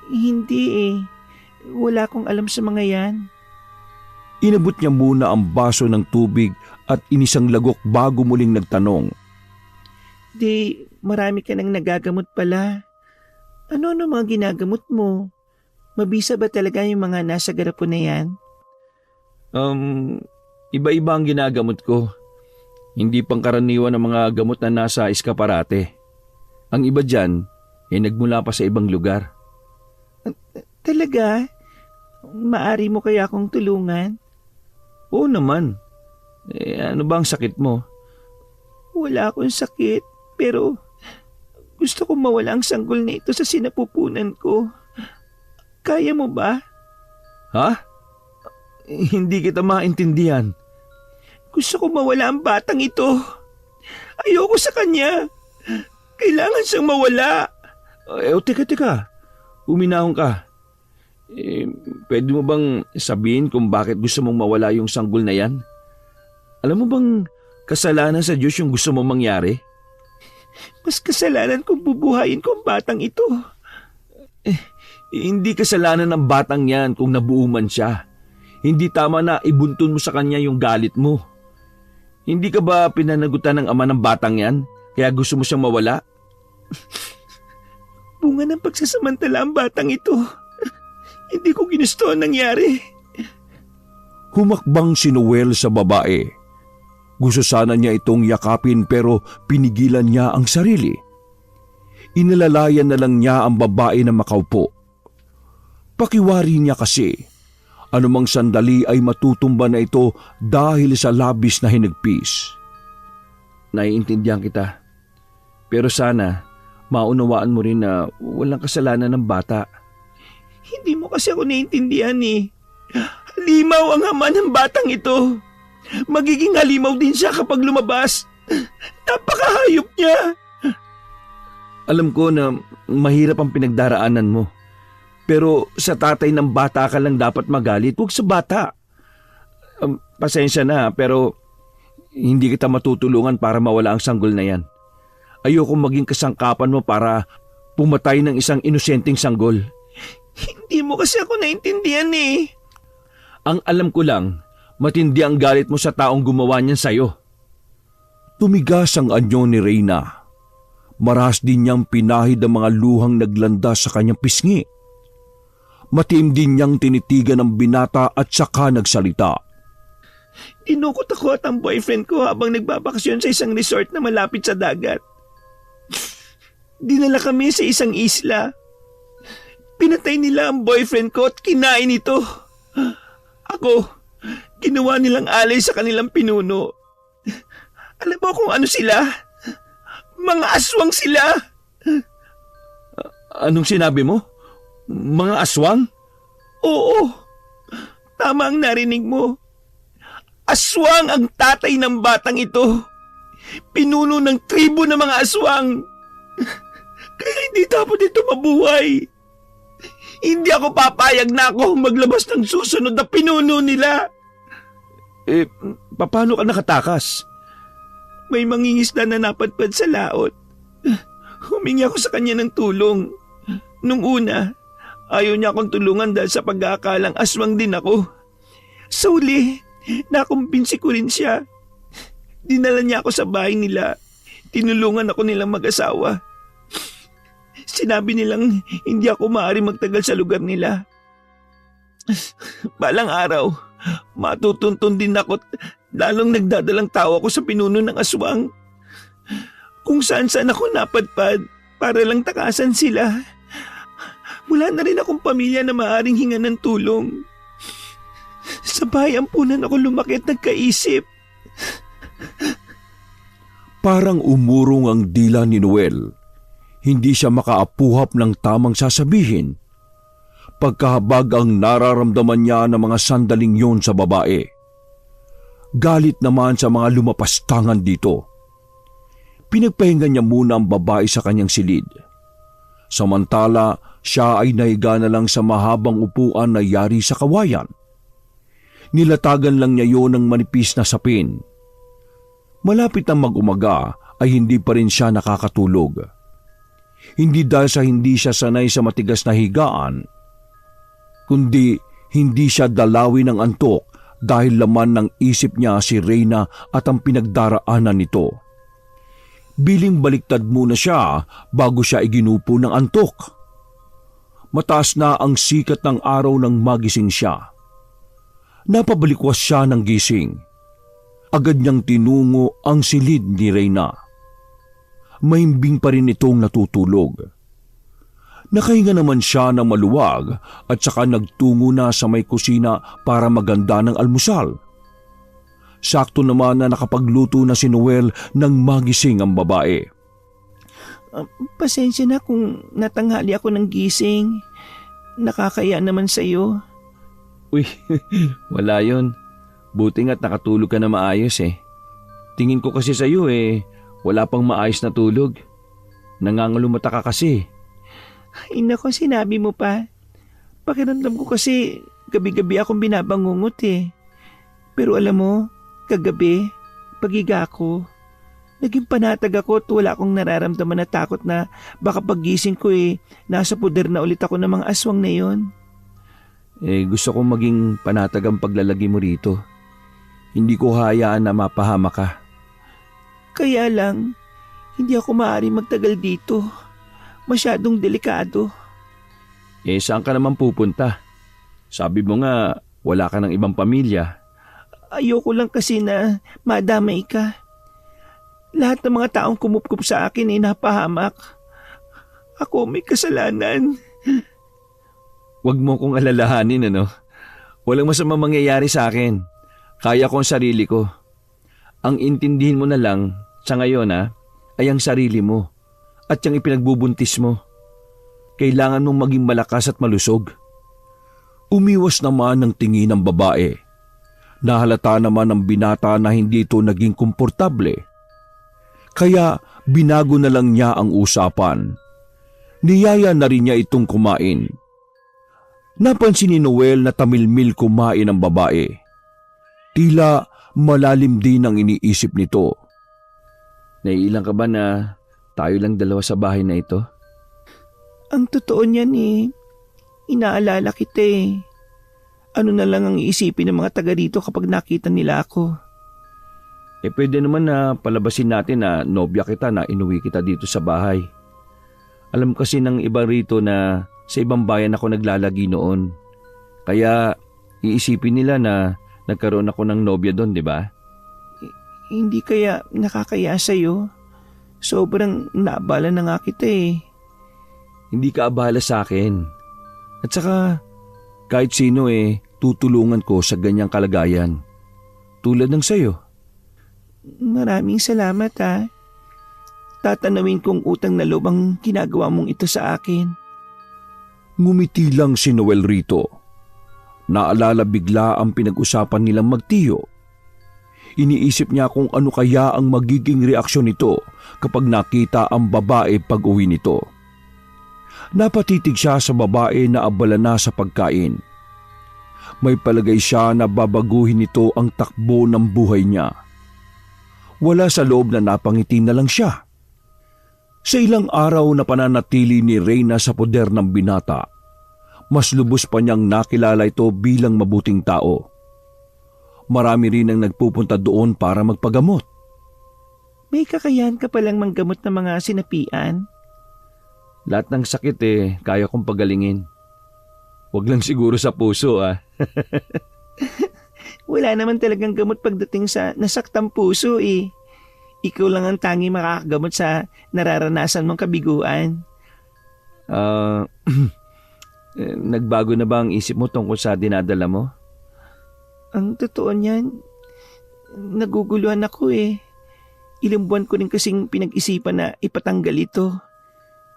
Hindi eh. Wala akong alam sa mga yan.
Inabot niya muna ang baso ng tubig at inisang lagok bago muling nagtanong.
Di, marami ka nang nagagamot pala. Ano mga ginagamot mo? Mabisa ba talaga yung mga nasa garapon na yan?
Iba-iba ang ginagamot ko. Hindi pangkaraniwan ang mga gamot na nasa eskaparate. Ang iba dyan, nagmula pa sa ibang lugar.
Talaga? Maari mo kaya akong tulungan?
Oo naman. Ano ba ang sakit mo?
Wala akong sakit, pero gusto kong mawala ang sanggol na ito sa sinapupunan ko. Kaya mo ba?
Ha? Hindi kita maintindihan.
Gusto kong mawala ang batang ito. Ayoko sa kanya. Kailangan siyang mawala.
Teka. Uminahon ka. Pwede mo bang sabihin kung bakit gusto mong mawala yung sanggol na yan? Alam mo bang kasalanan sa Diyos yung gusto mong mangyari?
Mas kasalanan kung bubuhayin ko ang batang ito.
Hindi kasalanan ng batang yan kung nabuo man siya. Hindi tama na ibuntun mo sa kanya yung galit mo. Hindi ka ba pinanagutan ng ama ng batang yan? Kaya gusto mo siyang mawala?
Bunga ng pagsasamantala ang batang ito. Hindi ko ginusto ang nangyari.
Humakbang si Noel sa babae. Gusto sana niya itong yakapin pero pinigilan niya ang sarili. Inalalayan na lang niya ang babae na makaupo. Pakiwari niya kasi, anumang sandali ay matutumba na ito dahil sa labis na hinagpis.
Naiintindihan kita. Pero sana, maunawaan mo rin na walang kasalanan ng bata.
Hindi mo kasi ako naiintindihan eh. Halimaw ang ama ng batang ito. Magiging halimaw din siya kapag lumabas. Napakahayop niya.
Alam ko na mahirap ang pinagdaraanan mo. Pero sa tatay ng bata ka lang dapat magalit, huwag sa bata. Pasensya na pero hindi kita matutulungan para mawala ang sanggol na yan. Ayoko maging kasangkapan mo para pumatay ng isang inosenteng sanggol.
Hindi mo kasi ako naintindihan eh.
Ang alam ko lang, matindi ang galit mo sa taong gumawa niyan sa'yo.
Tumigas ang anyo ni Reyna. Maras din niyang pinahid ang mga luhang naglandas sa kanyang pisngi. Matiim din niyang tinitigan ang binata at saka nagsalita.
Dinukot ako at ang boyfriend ko habang nagbabakasyon sa isang resort na malapit sa dagat. Dinala kami sa isang isla. Pinatay nila ang boyfriend ko at kinain ito. Ako, ginawa nilang alay sa kanilang pinuno. Alam mo kung ano sila? Mga aswang sila!
Anong sinabi mo? Mga aswang?
Oo, tama ang narinig mo. Aswang ang tatay ng batang ito. Pinuno ng tribo ng mga aswang. Kaya hindi dapat ito mabuhay. Hindi ako papayag na ako maglabas ng susunod na pinuno nila.
Paano ka nakatakas?
May mangingisda na napadpad sa laot. Humingi ako sa kanya ng tulong. Nung una, ayaw niya akong tulungan dahil sa pag-aakalang aswang din ako. Sa huli, nakumbinsi ko rin siya. Dinala niya ako sa bahay nila. Tinulungan ako nilang mag-asawa. Sinabi nilang hindi ako maaari magtagal sa lugar nila. Balang araw, matutuntun din ako at lalong nagdadalang tao ako sa pinuno ng aswang. Kung saan-saan ako napadpad para lang takasan sila. Wala na rin akong pamilya na maaaring hinga ng tulong. Sa bayampunan ako lumaki at nagkaisip.
Parang umurong ang dila ni Noel. Hindi siya makaapuhap ng tamang sasabihin. Pagkahabag ang nararamdaman niya ng mga sandaling yon sa babae. Galit naman sa mga lumapastangan dito. Pinagpahinga niya muna ang babae sa kanyang silid. Samantala, siya ay nahiga na lang sa mahabang upuan na yari sa kawayan. Nilatagan lang niya yon ng manipis na sapin. Malapit na mag-umaga ay hindi pa rin siya nakakatulog. Hindi dahil sa hindi siya sanay sa matigas na higaan, kundi hindi siya dalawin ng antok dahil laman ng isip niya si Reyna at ang pinagdaraanan nito. Biling baliktad muna siya bago siya iginupo ng antok. Mataas na ang sikat ng araw nang magising siya. Napabalikwas siya ng gising. Agad niyang tinungo ang silid ni Reyna. Mahimbing pa rin itong natutulog. Nakahinga naman siya ng maluwag at saka nagtungo na sa may kusina para maganda ng almusal. Sakto naman na nakapagluto na si Noel nang magising ang babae.
Pasensya na kung natanghali ako ng gising. Nakakaya naman sa iyo.
Uy, wala yon. Buti nga't nakatulog ka na maayos eh. Tingin ko kasi sa iyo wala pang maayos na tulog. Nangangalumata ka kasi.
Ay nako, sinabi mo pa. Pakiramdam ko kasi gabi-gabi akong binabangungot eh. Pero alam mo, kagabi, pagiga ko, naging panatag ako at wala akong nararamdaman na takot na baka pagising ko nasa puder na ulit ako ng mga aswang na yon.
Gusto kong maging panatag ang paglalagi mo rito. Hindi ko hayaan na mapahama ka.
Kaya lang, hindi ako maaari magtagal dito. Masyadong delikado.
Saan ka naman pupunta? Sabi mo nga, wala ka ng ibang pamilya.
Ayoko lang kasi na madamay ka. Lahat ng mga taong kumupkup sa akin napahamak. Ako may kasalanan.
Huwag mo kong alalahanin, ano? Walang masama mangyayari sa akin. Kaya ko ang sarili ko. Ang intindihin mo na lang, sa ngayon ay ang sarili mo at yung ipinagbubuntis mo. Kailangan mong maging malakas at malusog.
Umiwas naman ng tingin ng babae. Nahalata naman ng binata na hindi ito naging komportable. Kaya binago na lang niya ang usapan. Niyaya na rin niya itong kumain. Napansin ni Noel na tamilmil kumain ang babae. Tila malalim din ang iniisip nito.
Naiilang ka ba na tayo lang dalawa sa bahay na ito?
Ang totoo niyan inaalala kita eh. Ano na lang ang iisipin ng mga taga rito kapag nakita nila ako?
Pwede naman na palabasin natin na nobya kita na inuwi kita dito sa bahay. Alam kasi ng iba rito na sa ibang bayan ako naglalagi noon. Kaya iisipin nila na nagkaroon ako ng nobya doon, di ba?
Hindi kaya nakakaya sa'yo? Sobrang naabala na nga kita eh.
Hindi ka abala sa akin. At saka, kahit sino tutulungan ko sa ganyang kalagayan. Tulad ng sayo.
Maraming salamat ha. Tatanawin kong utang na loob ang ginagawa mong ito sa akin.
Ngumiti lang si Noel rito. Naalala bigla ang pinag-usapan nilang magtiyo. Iniisip niya kung ano kaya ang magiging reaksyon nito kapag nakita ang babae pag-uwi nito. Napatitig siya sa babae na abala na sa pagkain. May palagay siya na babaguhin nito ang takbo ng buhay niya. Wala sa loob na napangiti na lang siya. Sa ilang araw na pananatili ni Reyna sa poder ng binata, mas lubos pa niyang nakilala ito bilang mabuting tao. Marami rin ang nagpupunta doon para magpagamot.
May kakayahan ka palang manggamot ng mga sinapian?
Lahat ng sakit kaya kong pagalingin. Huwag lang siguro sa puso
Wala naman talagang gamot pagdating sa nasaktang puso eh. Ikaw lang ang tangi makakagamot sa nararanasan mong kabiguan.
Nagbago na ba ang isip mo tungkol sa dinadala mo?
Ang totoo niyan, naguguluhan ako eh. Ilang buwan ko rin kasing pinag-isipan na ipatanggal ito.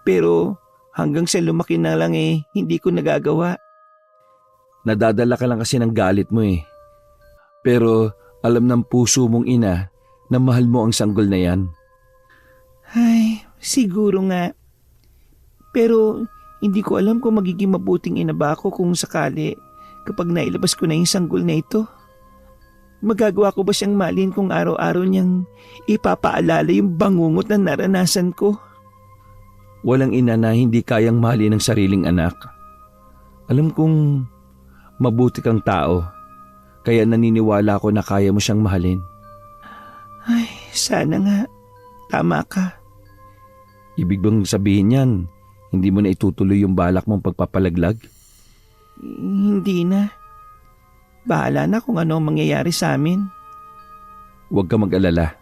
Pero hanggang sa lumaki na lang hindi ko nagagawa.
Nadadala ka lang kasi ng galit mo Pero alam ng puso mong ina na mahal mo ang sanggol na yan.
Ay, siguro nga. Pero hindi ko alam kung magiging mabuting ina ba ako kung sakali kapag nailabas ko na yung sanggol na ito. Magagawa ko ba siyang malin kung araw-araw niyang ipapaalala yung bangungot na naranasan ko?
Walang ina na hindi kayang mahalin ng sariling anak. Alam kong mabuti kang tao, kaya naniniwala ako na kaya mo siyang mahalin.
Ay, sana nga. Tama ka.
Ibig bang sabihin yan, hindi mo na itutuloy yung balak mong pagpapalaglag?
Hindi na. Bahala na kung ano ang mangyayari sa amin.
Huwag ka mag-alala.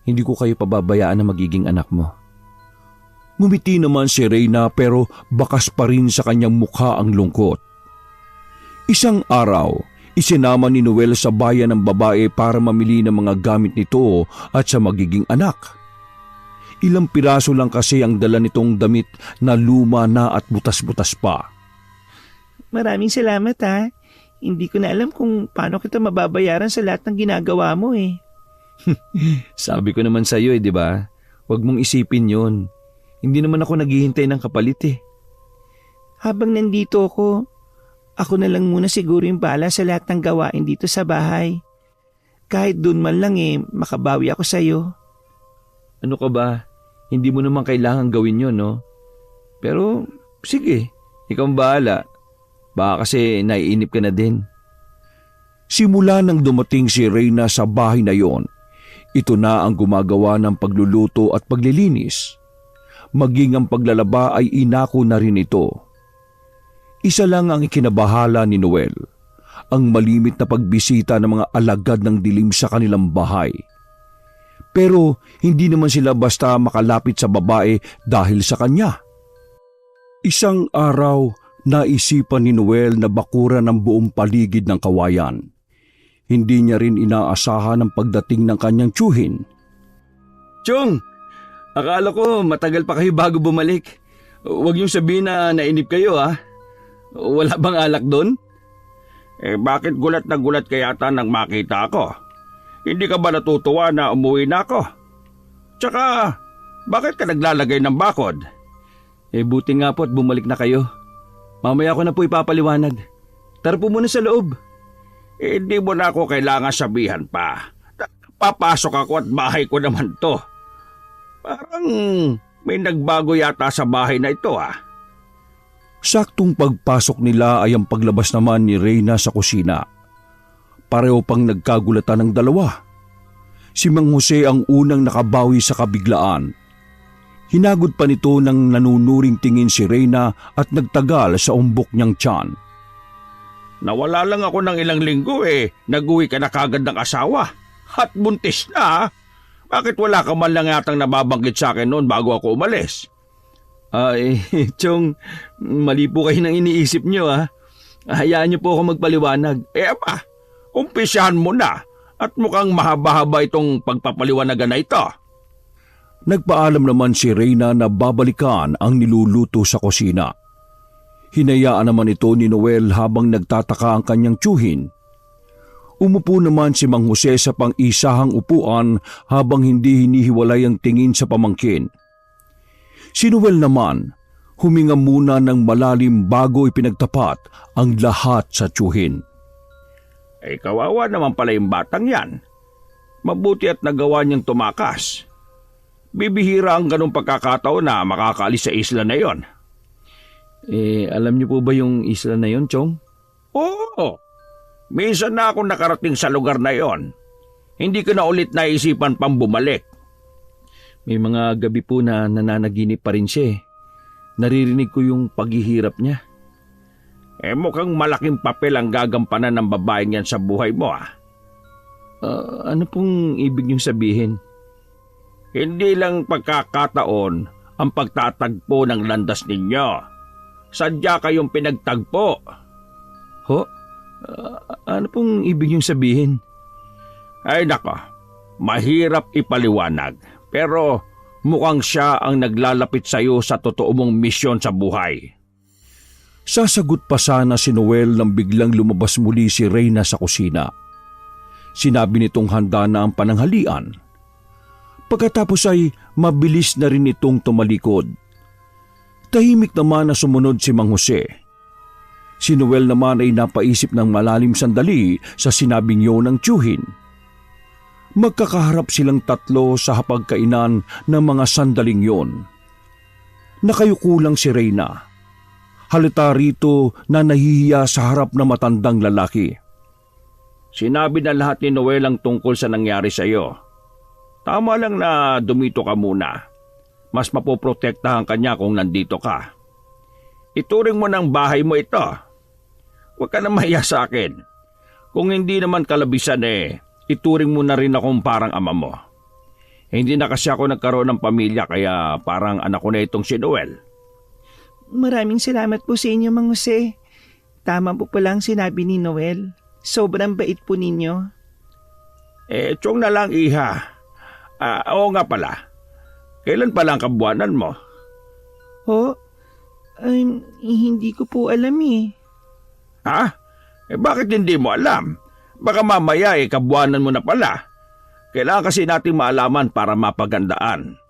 Hindi ko kayo pababayaan na magiging anak mo.
Ngumiti naman si Reyna pero bakas pa rin sa kanyang mukha ang lungkot. Isang araw, isinama ni Noel sa bayan ng babae para mamili ng mga gamit nito at sa magiging anak. Ilang piraso lang kasi ang dala nitong damit na luma na at butas-butas pa.
Maraming salamat ha. Hindi ko na alam kung paano kita mababayaran sa lahat ng ginagawa mo
Sabi ko naman sa iyo di ba? Huwag mong isipin yon. Hindi naman ako naghihintay ng kapalit
Habang nandito ako na lang muna siguro yung bahala sa lahat ng gawain dito sa bahay. Kahit dun man lang makabawi ako sa'yo.
Ano ka ba? Hindi mo naman kailangan gawin yun, no? Pero, sige, ikaw ang bahala. Baka kasi naiinip ka na din.
Simula nang dumating si Reyna sa bahay na yon, ito na ang gumagawa ng pagluluto at paglilinis. Maging ang paglalaba ay inako na rin ito. Isa lang ang ikinabahala ni Noel, ang malimit na pagbisita ng mga alagad ng dilim sa kanilang bahay. Pero hindi naman sila basta makalapit sa babae dahil sa kanya. Isang araw, naisipan ni Noel na bakuran ang buong paligid ng kawayan. Hindi niya rin inaasahan ang pagdating ng kanyang tiyuhin.
Chong! Akala ko matagal pa kayo bago bumalik. Huwag niyong sabihin na nainip kayo Wala bang alak doon?
Bakit gulat na gulat ka yata nang makita ako? Hindi ka ba natutuwa na umuwi na ako? Tsaka, bakit ka naglalagay ng bakod?
Buti nga po at bumalik na kayo. Mamaya ko na po ipapaliwanag. Tara po muna sa loob.
Hindi mo na ako kailangan sabihan pa. Papasok ako at bahay ko naman to. Parang may nagbago yata sa bahay na ito
Saktong pagpasok nila ay ang paglabas naman ni Reyna sa kusina. Pareho pang nagkagulatan ng dalawa. Si Mang Jose ang unang nakabawi sa kabiglaan. Hinagod pa nito ng nanunuring tingin si Reyna at nagtagal sa umbok niyang tiyan.
Nawala lang ako ng ilang linggo Nag-uwi ka na kagad ng asawa. At buntis na. Bakit wala ka man lang yatang nababanggit sa akin noon bago ako umalis?
Chong, mali po kayo ng iniisip niyo Hayaan niyo po ako magpaliwanag.
Aba, umpisahan mo na at mukhang mahaba-haba itong pagpapaliwanagan na ito.
Nagpaalam naman si Reyna na babalikan ang niluluto sa kusina. Hinayaan naman ito ni Noel habang nagtataka ang kanyang tiyuhin. Umupo naman si Mang Jose sa pang-isahang upuan habang hindi hinihiwalay ang tingin sa pamangkin. Si Noel naman, huminga muna ng malalim bago ipinagtapat ang lahat sa tiyuhin.
Kawawa naman pala yung batang yan. Mabuti at nagawa niyang tumakas. Bibihira ang ganong pagkakataon na makakaalis sa isla na yon.
Alam niyo po ba yung isla na yon, Chong?
Oo. Minsan na akong nakarating sa lugar na yon. Hindi ko na ulit naisipan pang bumalik.
May mga gabi po na nananaginip pa rin siya. Naririnig ko yung paghihirap niya.
Mukhang malaking papel ang gagampanan ng babaeng yan sa buhay mo
Ano pong ibig niyong sabihin?
Hindi lang pagkakataon ang pagtatagpo ng landas ninyo. Sadya kayong pinagtagpo.
Ho? Ano pong ibig niyong sabihin?
Ay nako, mahirap ipaliwanag. Pero mukhang siya ang naglalapit sa iyo sa totoo mong misyon sa buhay.
Sasagot pa sana si Noel nang biglang lumabas muli si Reyna sa kusina. Sinabi nitong handa na ang pananghalian. Pagkatapos ay mabilis na rin itong tumalikod. Tahimik naman na sumunod si Mang Jose. Si Noel naman ay napaisip ng malalim sandali sa sinabing yun ng tiyuhin. Magkakaharap silang tatlo sa hapagkainan ng mga sandaling yon. Nakayuko lang si Reyna. Halata rito na nahihiya sa harap ng matandang lalaki.
Sinabi na lahat ni Noel ang tungkol sa nangyari sa iyo. Tama lang na dumito ka muna. Mas mapoprotektahan ka niya kung nandito ka. Ituring mo ng bahay mo ito. Huwag ka na mahiya sa akin. Kung hindi naman kalabisan ituring mo na rin akong parang ama mo. Hindi na kasi ako nagkaroon ng pamilya kaya parang anak ko na itong si Noel.
Maraming salamat po sa inyo, Mang Jose. Tama po pala ang sinabi ni Noel. Sobrang bait po ninyo.
Tiyong na lang, iha. Oo nga pala. Kailan pala ang kabuanan mo?
Hindi ko po alam
Ha? Bakit hindi mo alam? Baka mamaya kabuanan mo na pala. Kailangan kasi natin maalaman para mapagandaan.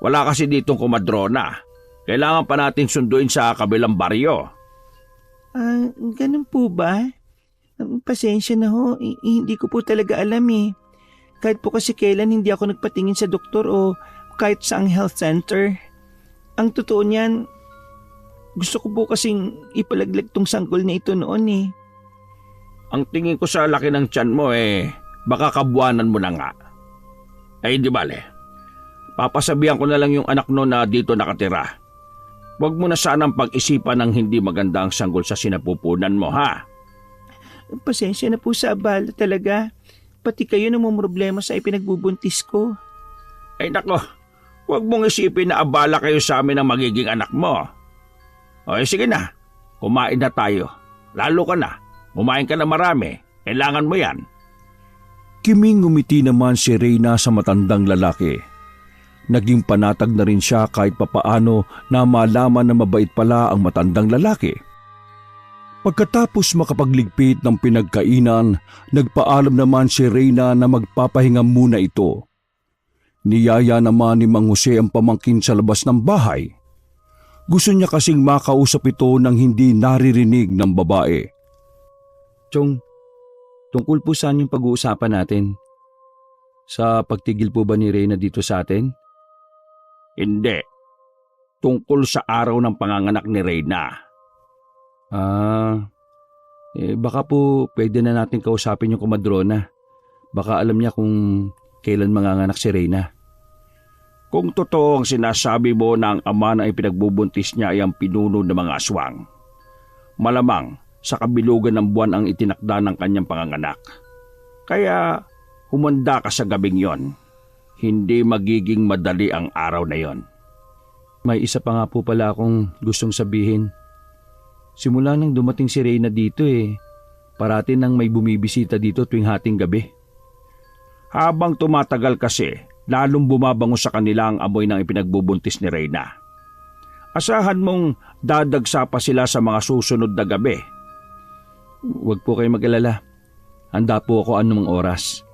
Wala kasi ditong kumadrona. Kailangan pa natin sunduin sa kabilang baryo.
Ganun po ba? Pasensya na ho, hindi ko po talaga alam Kahit po kasi kailan hindi ako nagpatingin sa doktor o kahit sa health center. Ang totoo niyan, gusto ko po kasing ipalaglag tong sanggol na ito noon
Ang tingin ko sa laki ng tiyan mo baka kabuanan mo na nga. Di bale. Papasabihan ko na lang yung anak no na dito nakatira. Huwag mo na sanang pag-isipan ng hindi maganda ang sanggol sa sinapupunan mo, ha?
Pasensya na po sa abala talaga. Pati kayo namumroblema sa ipinagbubuntis ko.
Nako, huwag mong isipin na abala kayo sa amin ang magiging anak mo. Sige na, kumain na tayo. Lalo ka na, kumain ka na marami. Kailangan mo yan.
Kiming ngumiti naman si Reyna sa matandang lalaki. Naging panatag na rin siya kahit papaano na malaman na mabait pala ang matandang lalaki. Pagkatapos makapagligpit ng pinagkainan, nagpaalam naman si Reyna na magpapahinga muna ito. Niyaya naman ni Mang Jose ang pamangkin sa labas ng bahay. Gusto niya kasing makausap ito nang hindi naririnig ng babae.
Chong, tungkol po saan yung pag-uusapan natin? Sa pagtigil po ba ni Reyna dito sa atin?
Hindi. Tungkol sa araw ng panganganak ni Reyna.
Baka po pwede na natin kausapin yung kumadrona. Baka alam niya kung kailan manganganak si Reyna.
Kung totoo ang sinasabi mo na ang ama na ipinagbubuntis niya ay ang pinuno ng mga aswang, malamang sa kabilugan ng buwan ang itinakda ng kanyang panganganak. Kaya humanda ka sa gabing yon. Hindi magiging madali ang araw na yon.
May isa pa nga po pala akong gustong sabihin. Simula nang dumating si Reyna dito parati nang may bumibisita dito tuwing hating gabi.
Habang tumatagal kasi, lalong bumabango sa kanila ang amoy ng ipinagbubuntis ni Reyna. Asahan mong dadagsa pa sila sa mga susunod na gabi.
Huwag po kayo mag-alala. Handa po ako anumang oras.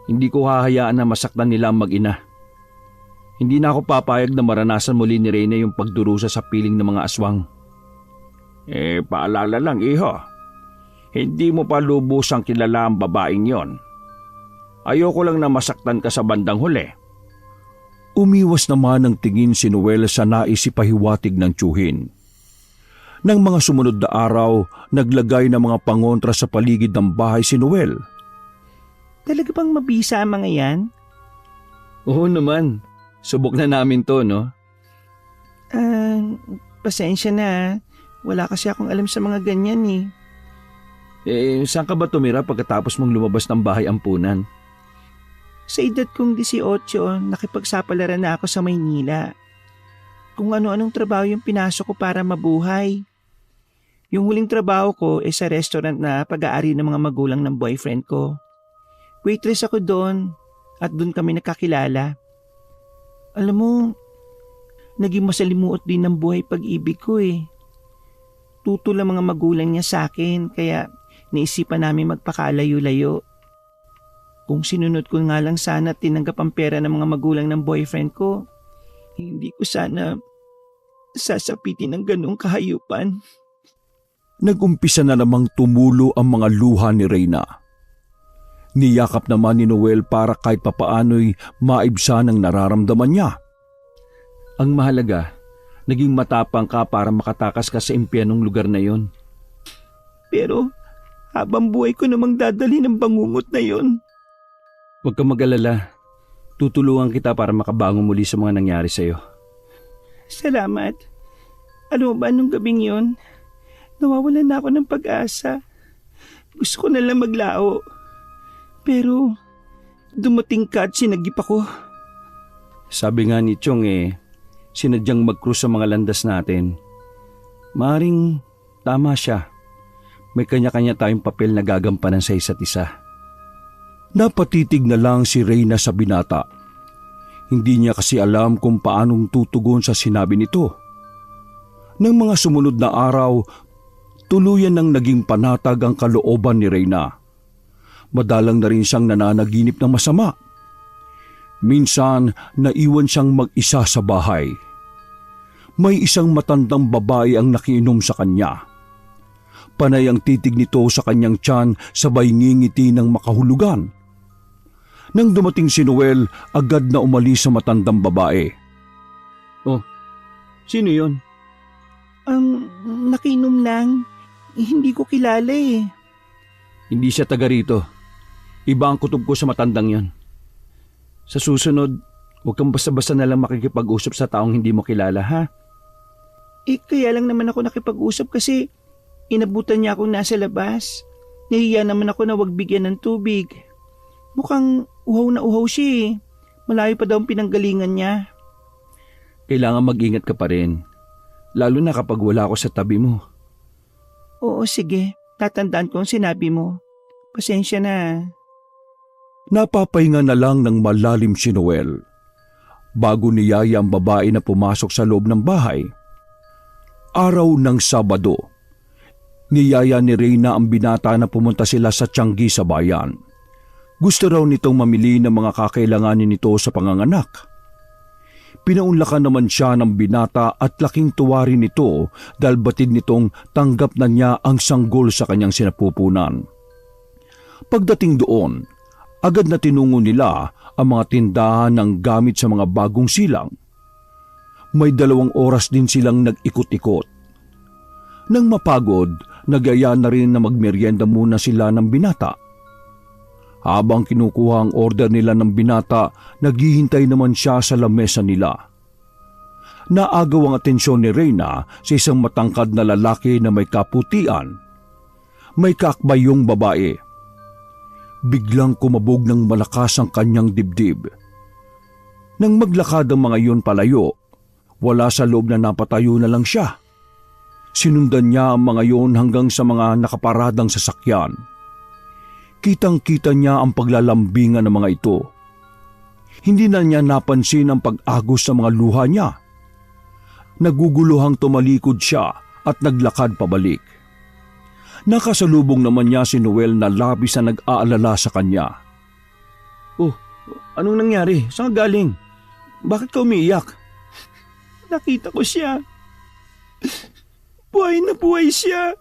Hindi ko hahayaan na masaktan nila ang mag-ina. Hindi na ako papayag na maranasan muli ni Reyna yung pagdurusa sa piling ng mga aswang.
Paalala lang, iho. Hindi mo pa lubusang kilala ang babaeng yon. Ayoko lang na masaktan ka sa bandang huli.
Umiwas naman ng tingin si Noel sa nais ipahiwatig ng tiyuhin. Nang mga sumunod na araw, naglagay ng mga pangontra sa paligid ng bahay si Noel.
Talaga bang mabisa ang mga yan?
Oo naman. Subok na namin to, no?
Pasensya na. Wala kasi akong alam sa mga ganyan
Saan ka ba tumira pagkatapos mong lumabas ng bahay ampunan?
Sa edad kong 18, nakipagsapalaran na ako sa Maynila. Kung ano-anong trabaho yung pinasok ko para mabuhay. Yung huling trabaho ko sa restaurant na pag-aari ng mga magulang ng boyfriend ko. Waitress ako doon at doon kami nakakilala. Alam mo, naging masalimuot din ng buhay pag-ibig ko Tutol ang mga magulang niya sa akin kaya naisipan namin magpakalayo-layo. Kung sinunod ko nga lang sana at tinanggap ang pera ng mga magulang ng boyfriend ko, hindi ko sana sasapitin ng ganong kahayupan.
Nag-umpisa na namang tumulo ang mga luha ni Reyna. Niyakap naman ni Noel para kahit papaano'y maibsan ang nararamdaman niya.
Ang mahalaga, naging matapang ka para makatakas ka sa impyanong lugar na yon.
Pero habang buhay ko namang dadali ng bangungot na yon.
Huwag kang mag-alala. Tutulungan kita para makabangon muli sa mga nangyari sa'yo.
Salamat. Alam mo ba nung gabing yon, nawawalan na ako ng pag-asa. Gusto ko na lang maglao. Pero dumating ka at sinagip ako.
Sabi nga ni Chong sinadyang mag-cruise sa mga landas natin. Maaring tama siya. May kanya-kanya tayong papel na gagampanan sa isa't isa.
Napatitig na lang si Reyna sa binata. Hindi niya kasi alam kung paanong tutugon sa sinabi nito. Nang mga sumunod na araw, tuluyan nang naging panatag ang kalooban ni Reyna. Madalang na rin siyang nananaginip ng masama. Minsan, naiwan siyang mag-isa sa bahay. May isang matandang babae ang nakiinom sa kanya. Panay ang titig nito sa kanyang tiyan sabay ngingiti ng makahulugan. Nang dumating si Noel, agad na umalis sa matandang babae.
Oh, sino yon?
Ang nakiinom lang. Hindi ko kilala
Hindi siya taga rito. Iba ang kutob ko sa matandang yon. Sa susunod, huwag kang basta-basta na lang makikipag-usap sa taong hindi mo kilala, ha?
Kaya lang naman ako nakipag-usap kasi inabutan niya akong nasa labas. Nahiya naman ako na wag bigyan ng tubig. Mukhang uhaw na uhaw siya Malayo pa daw ang pinanggalingan niya.
Kailangan mag-ingat ka pa rin. Lalo na kapag wala ako sa tabi mo.
Oo, sige. Tatandaan ko ang sinabi mo. Pasensya na.
Napapahinga na lang ng malalim si Noel. Bago niyaya ang babae na pumasok sa loob ng bahay. Araw ng Sabado. Niyaya ni Reyna ang binata na pumunta sila sa Tianggi sa bayan. Gusto raw nitong mamili ng mga kakailanganin nito sa panganganak. Pinaunlakan naman siya ng binata at laking tuwa rin nito dahil batid nitong tanggap na niya ang sanggol sa kanyang sinapupunan. Pagdating doon, agad na tinungo nila ang mga tindahan ng gamit sa mga bagong silang. May 2 oras din silang nag-ikot-ikot. Nang mapagod, nagyaya na rin na magmeryenda muna sila ng binata. Habang kinukuha ang order nila ng binata, naghihintay naman siya sa lamesa nila. Naagaw ang atensyon ni Reyna sa isang matangkad na lalaki na may kaputian. May kakbayong babae. Biglang kumabog ng malakas ang kanyang dibdib. Nang maglakad ang mga iyon palayo, wala sa loob na napatayo na lang siya. Sinundan niya ang mga iyon hanggang sa mga nakaparadang sasakyan. Kitang-kita niya ang paglalambingan ng mga ito. Hindi na niya napansin ang pag-agos sa mga luha niya. Naguguluhang tumalikod siya at naglakad pabalik. Nakasalubong naman niya si Noel na labis na nag-aalala sa kanya.
Oh, anong nangyari? Saan ka galing? Bakit ka umiiyak?
Nakita ko siya. Buhay na buhay siya.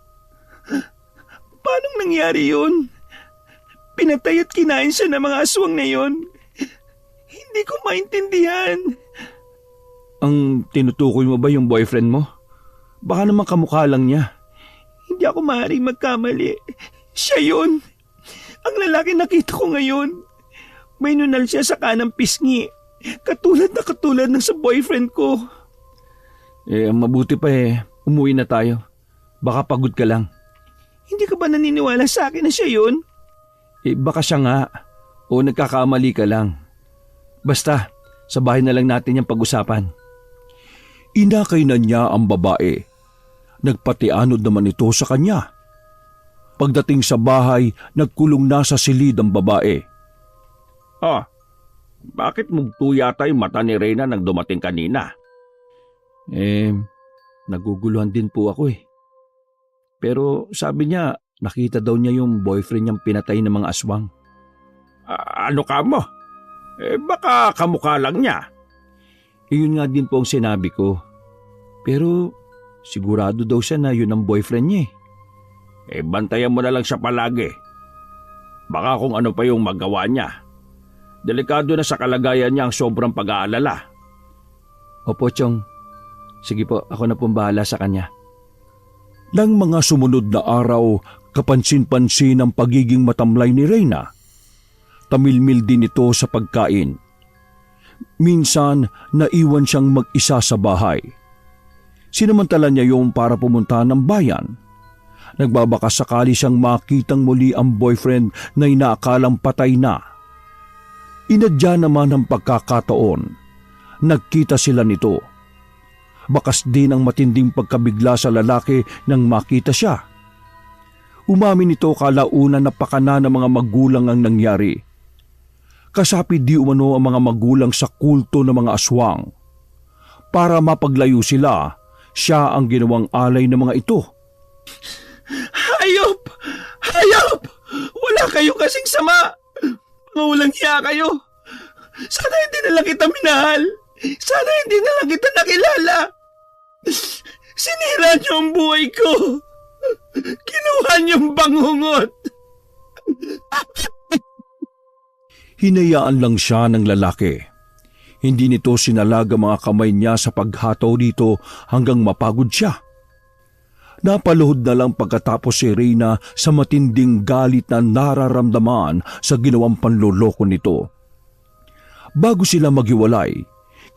Paanong nangyari yun? Pinatay at kinain siya ng mga aswang na yun. Hindi ko maintindihan.
Ang tinutukoy mo ba yung boyfriend mo? Baka naman kamukha lang niya.
Hindi ako maaaring magkamali. Siya yun. Ang lalaki nakita ko ngayon. May nunal siya sa kanang pisngi. Katulad ng sa boyfriend ko.
Mabuti pa umuwi na tayo. Baka pagod ka lang.
Hindi ka ba naniniwala sa akin na siya yun?
Baka siya nga. O nagkakamali ka lang. Basta, sa bahay na lang natin yung pag-usapan.
Inakay na niya ang babae. Nagpatianod naman ito sa kanya. Pagdating sa bahay, nagkulong na sa silid ang babae.
Bakit mugto yata yung mata ni Reyna nang dumating kanina?
Naguguluhan din po ako . Pero sabi niya, nakita daw niya yung boyfriend niyang pinatay ng mga aswang.
Ano ka mo? Baka kamukha lang niya.
Yun nga din po ang sinabi ko. Pero sigurado daw siya na yun ang boyfriend niya .
Bantayan mo na lang siya palagi. Baka kung ano pa yung magawa niya. Delikado na sa kalagayan niya ang sobrang pag-aalala.
Opo, Chong. Sige po, ako na pong bahala sa kanya.
Nang mga sumunod na araw, kapansin-pansin ang pagiging matamlay ni Reyna. Tamilmil din ito sa pagkain. Minsan, naiwan siyang mag-isa sa bahay. Sinamantala niya yung para pumunta ng bayan. Nagbabaka sakali siyang makitang muli ang boyfriend na inaakalang patay na. Inadya naman ang pagkakataon. Nagkita sila nito. Bakas din ang matinding pagkabigla sa lalaki nang makita siya. Umamin nito kalaunan na pakana ng mga magulang ang nangyari. Kasapi di umano ang mga magulang sa kulto ng mga aswang. Para mapaglayo sila, siya ang ginawang alay ng mga ito.
Hayop! Hayop! Wala kayo kasing sama! Mga walang hiya kayo! Sana hindi na lang kita minahal! Sana hindi na lang kita nakilala! Sinira niyo ang buhay ko! Kinuha niyong bangungot!
Hinayaan lang siya ng lalaki. Hindi nito sinalaga mga kamay niya sa paghataw dito hanggang mapagod siya. Napaluhod na lang pagkatapos si Reyna sa matinding galit na nararamdaman sa ginawang panloloko nito. Bago sila maghiwalay,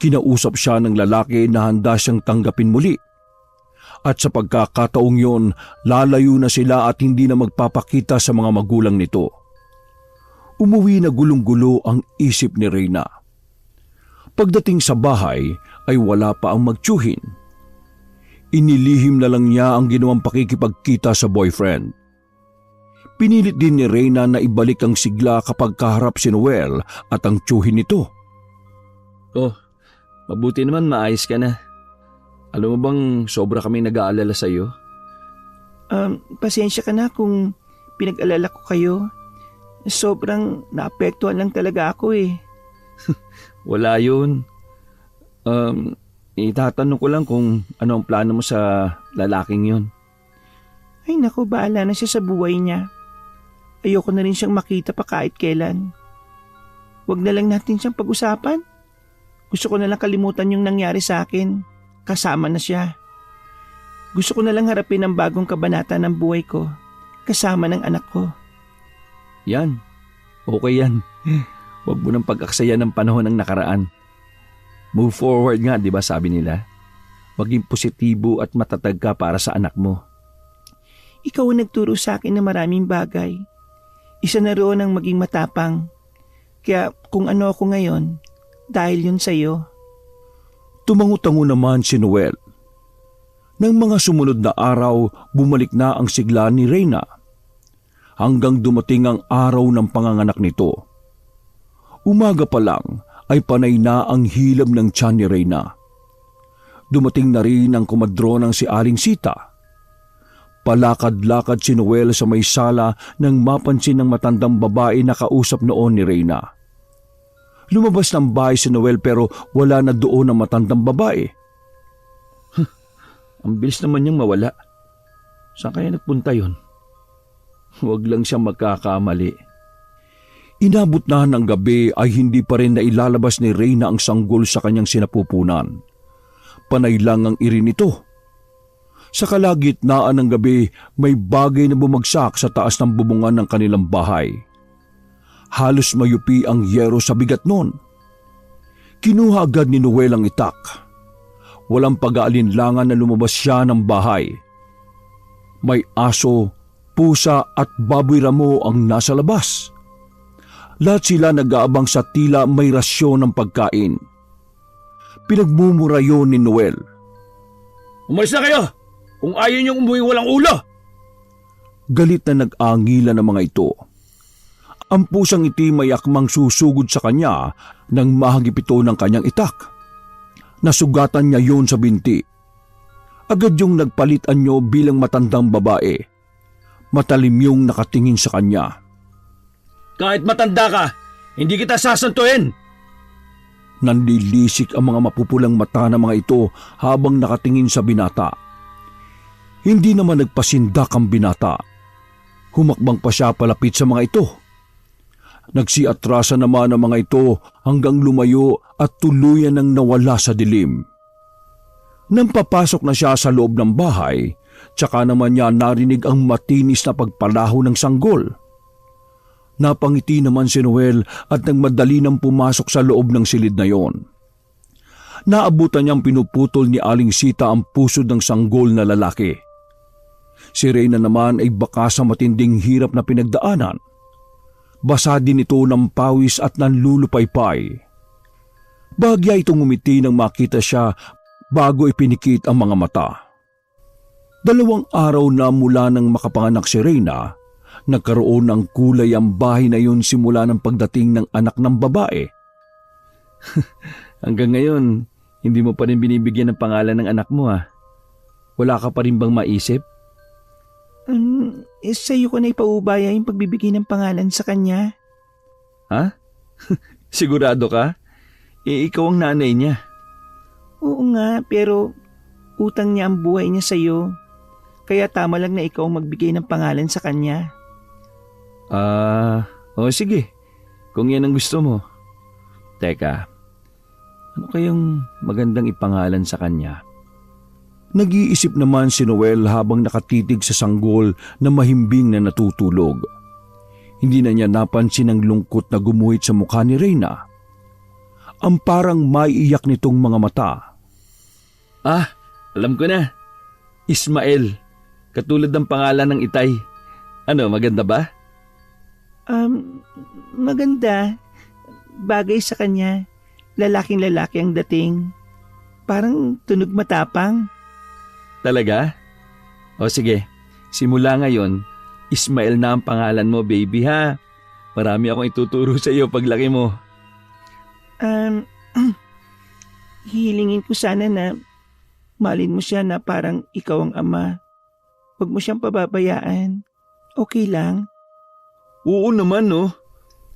kinausap siya ng lalaki na handa siyang tanggapin muli. At sa pagkakataong yon, lalayo na sila at hindi na magpapakita sa mga magulang nito. Umuwi na gulong-gulo ang isip ni Reyna. Pagdating sa bahay ay wala pa ang magtiyuhin. Inilihim na lang niya ang ginawang pakikipagkita sa boyfriend. Pinilit din ni Reyna na ibalik ang sigla kapag kaharap si Noel at ang tiyuhin nito.
Oh, mabuti naman maayos ka na. Alam mo bang sobra kaming nag-aalala sa iyo?
Pasensya ka na kung pinag-alala ko kayo. Sobrang naapektuhan lang talaga ako .
Wala yun. Itatanong ko lang kung ano ang plano mo sa lalaking yun.
Ay naku, bahala na siya sa buhay niya. Ayoko na rin siyang makita pa kahit kailan. Huwag na lang natin siyang pag-usapan. Gusto ko na lang kalimutan yung nangyari sa akin. Kasama na siya. Gusto ko na lang harapin ang bagong kabanata ng buhay ko, kasama ng anak ko.
Yan. Okay yan. Huwag mo nang pag-aksayan ng panahon ng nakaraan. Move forward nga, di ba sabi nila? Maging positibo at matatag ka para sa anak mo.
Ikaw ang nagturo sa akin ng maraming bagay. Isa na roon ang maging matapang. Kaya kung ano ako ngayon, dahil yun sa'yo.
Tumango-tango naman si Noel. Nang mga sumunod na araw, bumalik na ang sigla ni Reyna. Hanggang dumating ang araw ng panganganak nito. Umaga pa lang ay panay na ang hilab ng tiyan ni Reyna. Dumating na rin ang kumadronang si Aling Sita. Palakad-lakad si Noel sa may sala nang mapansin ng matandang babae na kausap noon ni Reyna. Lumabas ng bahay si Noel pero wala na doon ang matandang babae.
Ang bilis naman niyang mawala. Saan kaya nagpunta yun? Huwag lang siyang magkakamali.
Inabot na ng gabi ay hindi pa rin nailalabas ni Reyna ang sanggol sa kanyang sinapupunan. Panay lang ang iri nito. Sa kalagitnaan ng gabi, may bagay na bumagsak sa taas ng bubungan ng kanilang bahay. Halos mayupi ang yero sa bigat nun. Kinuha agad ni Noel ang itak. Walang pag-aalinlangan na lumabas siya ng bahay. May aso, pusa at baboy ramo ang nasa labas. Lahat sila nag-aabang sa tila may rasyon ng pagkain. Pinagmumura yun ni Noel.
Umalis na kayo! Kung ayaw niyong umuwi walang ulo!
Galit na nag-angila ng mga ito. Ang pusang itim ay akmang susugod sa kanya nang mahagip ito ng kanyang itak. Nasugatan niya yon sa binti. Agad yung nagpalit anyo bilang matandang babae. Matalim yung nakatingin sa kanya.
Kahit matanda ka, hindi kita sasantuin!
Nanlilisik ang mga mapupulang mata ng mga ito habang nakatingin sa binata. Hindi naman nagpasindak ang binata. Humakbang pa siya palapit sa mga ito. Nagsiatrasa naman ang mga ito hanggang lumayo at tuluyan ng nawala sa dilim. Nang papasok na siya sa loob ng bahay, tsaka naman niya narinig ang matinis na pagpalaho ng sanggol. Napangiti naman si Noel at nagmadali nang pumasok sa loob ng silid na yon. Naabutan niyang pinuputol ni Aling Sita ang pusod ng sanggol na lalaki. Si Reyna naman ay baka sa matinding hirap na pinagdaanan. Basa din ito ng pawis at nanlulupaypay. Bahagya itong umiti nang makita siya bago ipinikit ang mga mata. 2 araw na mula nang makapanganak si Reyna, nagkaroon ng kulay ang bahay na yun simula ng pagdating ng anak ng babae.
Hanggang ngayon, hindi mo pa rin binibigyan ng pangalan ng anak mo ha? Wala ka pa rin bang maisip?
Sa'yo ko na ipaubaya yung pagbibigay ng pangalan sa kanya.
Ha? Sigurado ka? Ikaw ang nanay niya.
Oo nga, pero utang niya ang buhay niya sa'yo. Kaya tama lang na ikaw ang magbigay ng pangalan sa kanya.
Sige. Kung yan ang gusto mo. Teka, ano kayang magandang ipangalan sa kanya?
Nag-iisip naman si Noel habang nakatitig sa sanggol na mahimbing na natutulog. Hindi na niya napansin ang lungkot na gumuhit sa mukha ni Reyna. Ang parang maiiyak nitong mga mata.
Alam ko na. Ismael. Katulad ng pangalan ng itay. Ano, maganda ba?
Maganda. Bagay sa kanya. Lalaking-lalaki ang dating. Parang tunog matapang.
Talaga? O sige, simula ngayon, Ismael na ang pangalan mo, baby ha. Marami akong ituturo sa iyo paglaki mo.
Hihilingin ko sana na malin mo siya na parang ikaw ang ama. Huwag mo siyang pababayaan. Okay lang?
Oo naman no.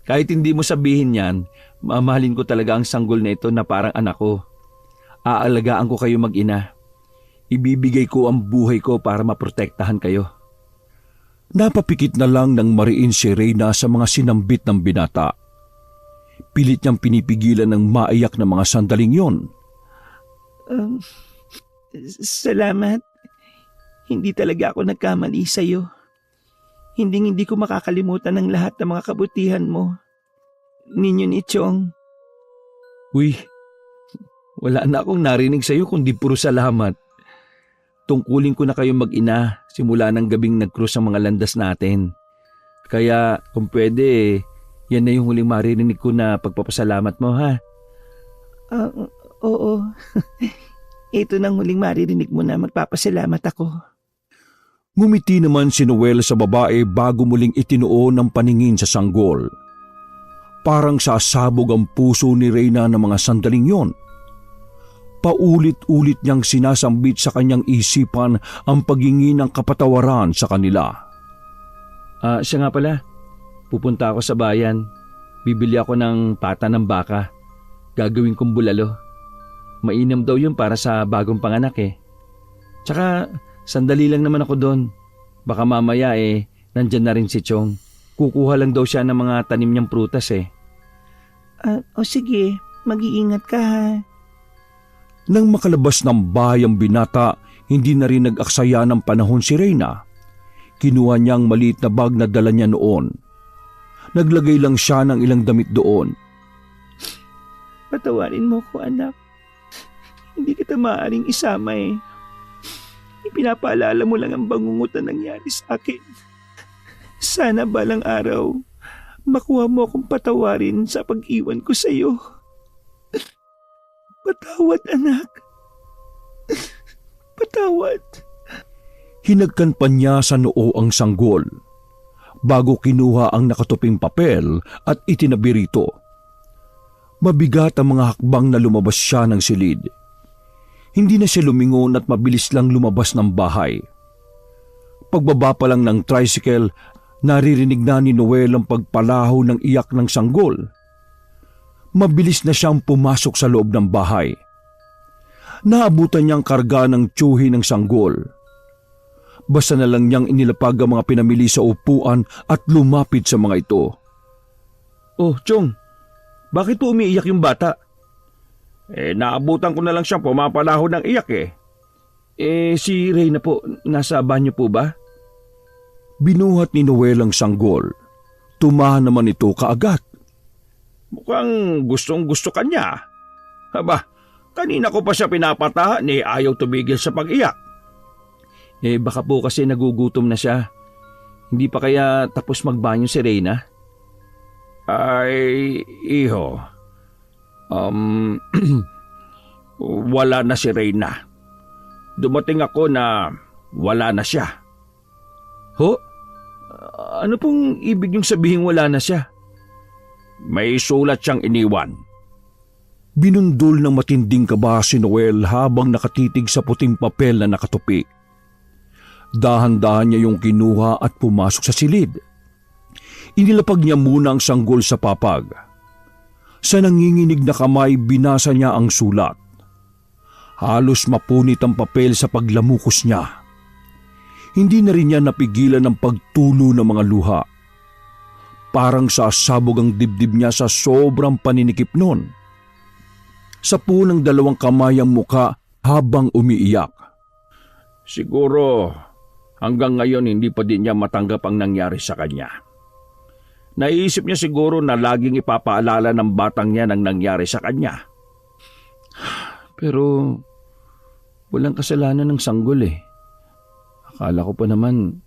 Kahit hindi mo sabihin yan, mamahalin ko talaga ang sanggol na ito na parang anak ko. Aalagaan ko kayo mag-ina. Ibibigay ko ang buhay ko para maprotektahan kayo.
Napapikit na lang ng mariin si Reyna sa mga sinambit ng binata. Pilit niyang pinipigilan ng maiyak na mga sandaling yon.
Salamat. hindi talaga ako nagkamali sa'yo. Hindi ko makakalimutan ang lahat ng mga kabutihan mo. Ninyo ni Chong.
Uy, wala na akong narinig sa'yo kundi puro salamat. Tungkulin ko na kayong mag-ina simula ng gabing nag-cruise ang mga landas natin. Kaya kung pwede, yan na yung huling maririnig ko na pagpapasalamat mo, ha?
Oo. Ito nang huling maririnig mo na magpapasalamat ako.
Ngumiti naman si Noel sa babae bago muling itinuon ang paningin sa sanggol. Parang sasabog ang puso ni Reyna ng mga sandaling yon. Paulit-ulit niyang sinasambit sa kanyang isipan ang paghingi ng kapatawaran sa kanila.
Siya nga pala, pupunta ako sa bayan. Bibili ako ng pata ng baka. Gagawin kong bulalo. Mainam daw yun para sa bagong panganak eh. Tsaka sandali lang naman ako doon. Baka mamaya nandyan na rin si Chong. Kukuha lang daw siya ng mga tanim niyang prutas eh.
Sige, mag-iingat ka ha.
Nang makalabas ng bahay ang binata, hindi na rin nag-aksaya ng panahon si Reyna. Kinuha niya ang maliit na bag na dala niya noon. Naglagay lang siya ng ilang damit doon.
Patawarin mo ko, anak. Hindi kita maaaring isama eh. Ipinapaalala mo lang ang bangungot na nangyari sa akin. Sana balang araw, makuha mo akong patawarin sa pag-iwan ko sa iyo. Patawad, anak. Patawad.
Hinagkan pa niya sa noo ang sanggol, bago kinuha ang nakatuping papel at itinabi rito. Mabigat ang mga hakbang na lumabas siya ng silid. Hindi na siya lumingon at mabilis lang lumabas ng bahay. Pagbaba pa lang ng tricycle, naririnig na ni Noel ang pagpalaho ng iyak ng sanggol. Mabilis na siyang pumasok sa loob ng bahay. Naabutan niyang karga ng tiyuhi ng sanggol. Basta na lang niyang inilapag ang mga pinamili sa upuan at lumapit sa mga ito.
Oh, Chong, bakit po umiiyak yung bata?
Naabutan ko na lang siyang pumapalaho ng iyak eh.
Si Reyna po, nasa banyo po ba?
Binuhat ni Noel ang sanggol. Tumahan naman ito kaagad.
Mukhang gustong-gusto ka niya. Aba, kanina ko pa siya pinapatahan ayaw tumigil sa pag-iyak.
Baka po kasi nagugutom na siya. Hindi pa kaya tapos magbanyo si Reyna?
Ay, iho. Wala na si Reyna. Dumating ako na wala na siya.
Ho? Ano pong ibig niyong sabihin wala na siya?
May sulat siyang iniwan.
Binundol ng matinding kaba si Noel habang nakatitig sa puting papel na nakatupi. Dahan-dahan niya yung kinuha at pumasok sa silid. Inilapag niya muna ang sanggol sa papag. Sa nanginginig na kamay, binasa niya ang sulat. Halos mapunit ang papel sa paglamukos niya. Hindi na rin niya napigilan ang pagtulo ng mga luha. Parang sasabog ang dibdib niya sa sobrang paninikip nun. Sapo ng dalawang kamay ang muka habang umiiyak.
Siguro hanggang ngayon hindi pa din niya matanggap ang nangyari sa kanya. Naiisip niya siguro na laging ipapaalala ng batang niya ng nangyari sa kanya.
Pero walang kasalanan ng sanggol eh. Akala ko pa naman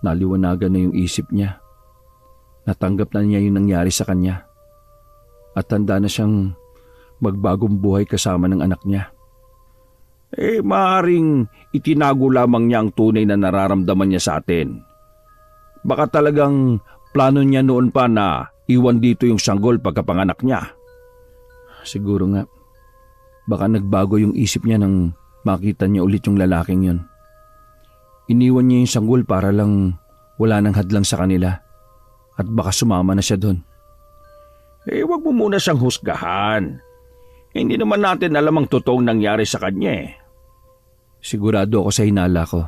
naliwanagan na yung isip niya. Natanggap na niya yung nangyari sa kanya. At handa na siyang magbagong buhay kasama ng anak niya.
Maaaring itinago lamang niya ang tunay na nararamdaman niya sa atin. Baka talagang plano niya noon pa na iwan dito yung sanggol pagkapanganak niya.
Siguro nga. Baka nagbago yung isip niya nang makita niya ulit yung lalaking yun. Iniwan niya yung sanggol para lang wala nang hadlang sa kanila. At baka sumama na siya doon.
Wag mo muna siyang husgahan. Hindi naman natin alam ang totoong nangyari sa kanya eh.
Sigurado ako sa hinala ko.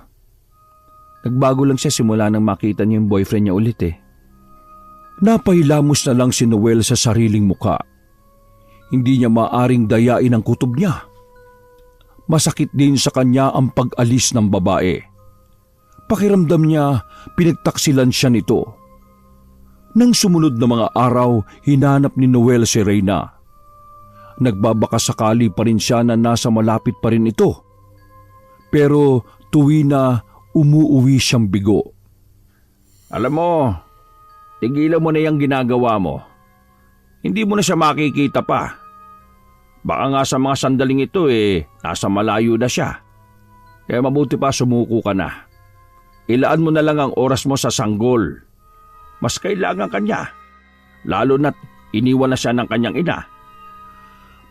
Nagbago lang siya simula nang makita niya yung boyfriend niya ulit eh.
Napahilamos na lang si Noel sa sariling muka. Hindi niya maaring dayain ang kutob niya. Masakit din sa kanya ang pag-alis ng babae. Pakiramdam niya, pinagtaksilan siya nito. Nang sumunod na mga araw, hinanap ni Noel si Reyna. Nagbabakasakali pa rin siya na nasa malapit pa rin ito. Pero tuwi na, umuuwi siyang bigo.
Alam mo, tigilan mo na yung ginagawa mo. Hindi mo na siya makikita pa. Baka nga sa mga sandaling ito nasa malayo na siya. Kaya mabuti pa sumuko ka na. Ilaan mo na lang ang oras mo sa sanggol. Mas kailangan kanya. Lalo na't iniwan na siya ng kanyang ina.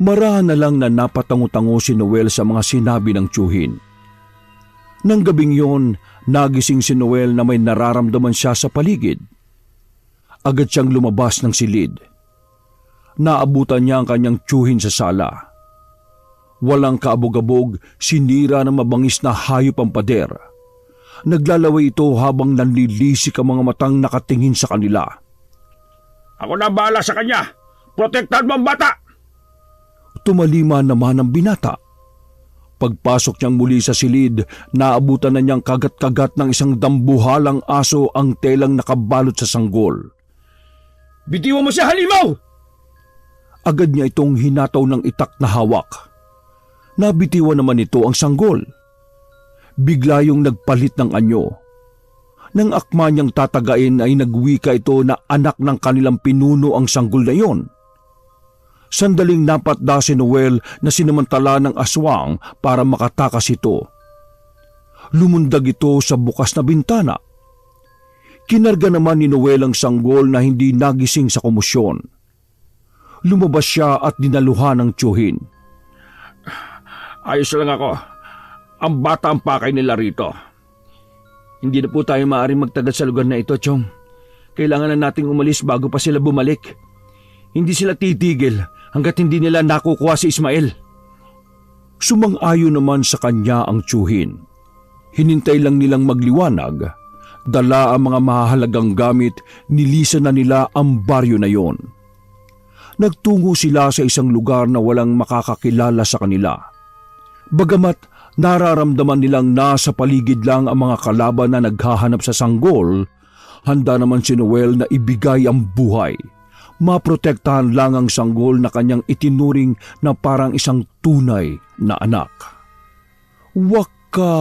Marahan na lang na napatango-tango si Noel sa mga sinabi ng tiyuhin. Nang gabing yon, nagising si Noel na may nararamdaman siya sa paligid. Agad siyang lumabas ng silid. Naabutan niya ang kanyang tiyuhin sa sala. Walang kaabog-abog, sinira ng mabangis na hayop ang pader. Naglalaway ito habang nanlilisik ang mga matang nakatingin sa kanila.
Ako na bahala sa kanya. Protektahan mo ang bata!
Tumalima naman ang binata. Pagpasok niyang muli sa silid, naabutan na niyang kagat-kagat ng isang dambuhalang aso ang telang nakabalot sa sanggol.
Bitiwan mo siya, halimaw!
Agad niya itong hinataw ng itak na hawak. Nabitiwan naman ito ang sanggol. Bigla yung nagpalit ng anyo. Nang akma niyang tatagain ay nagwika ito na anak ng kanilang pinuno ang sanggol na iyon. Sandaling napatda si Noel na sinamantala ng aswang para makatakas ito. Lumundag ito sa bukas na bintana. Kinarga naman ni Noel ang sanggol na hindi nagising sa komosyon. Lumabas siya at dinaluhan ng tiyuhin.
Ayos lang ako. Ang bata ang pakay nila rito.
Hindi na po tayo maaaring magtagal sa lugar na ito, Chong. Kailangan na nating umalis bago pa sila bumalik. Hindi sila titigil hanggat hindi nila nakukuha si Ismael.
Sumang-ayon naman sa kanya ang tiyuhin. Hinintay lang nilang magliwanag. Dala ang mga mahalagang gamit, nilisan na nila ang baryo na yon. Nagtungo sila sa isang lugar na walang makakakilala sa kanila. Bagamat nararamdaman nilang nasa paligid lang ang mga kalaban na naghahanap sa sanggol, handa naman si Noel na ibigay ang buhay. Maprotektahan lang ang sanggol na kanyang itinuring na parang isang tunay na anak. Wakas!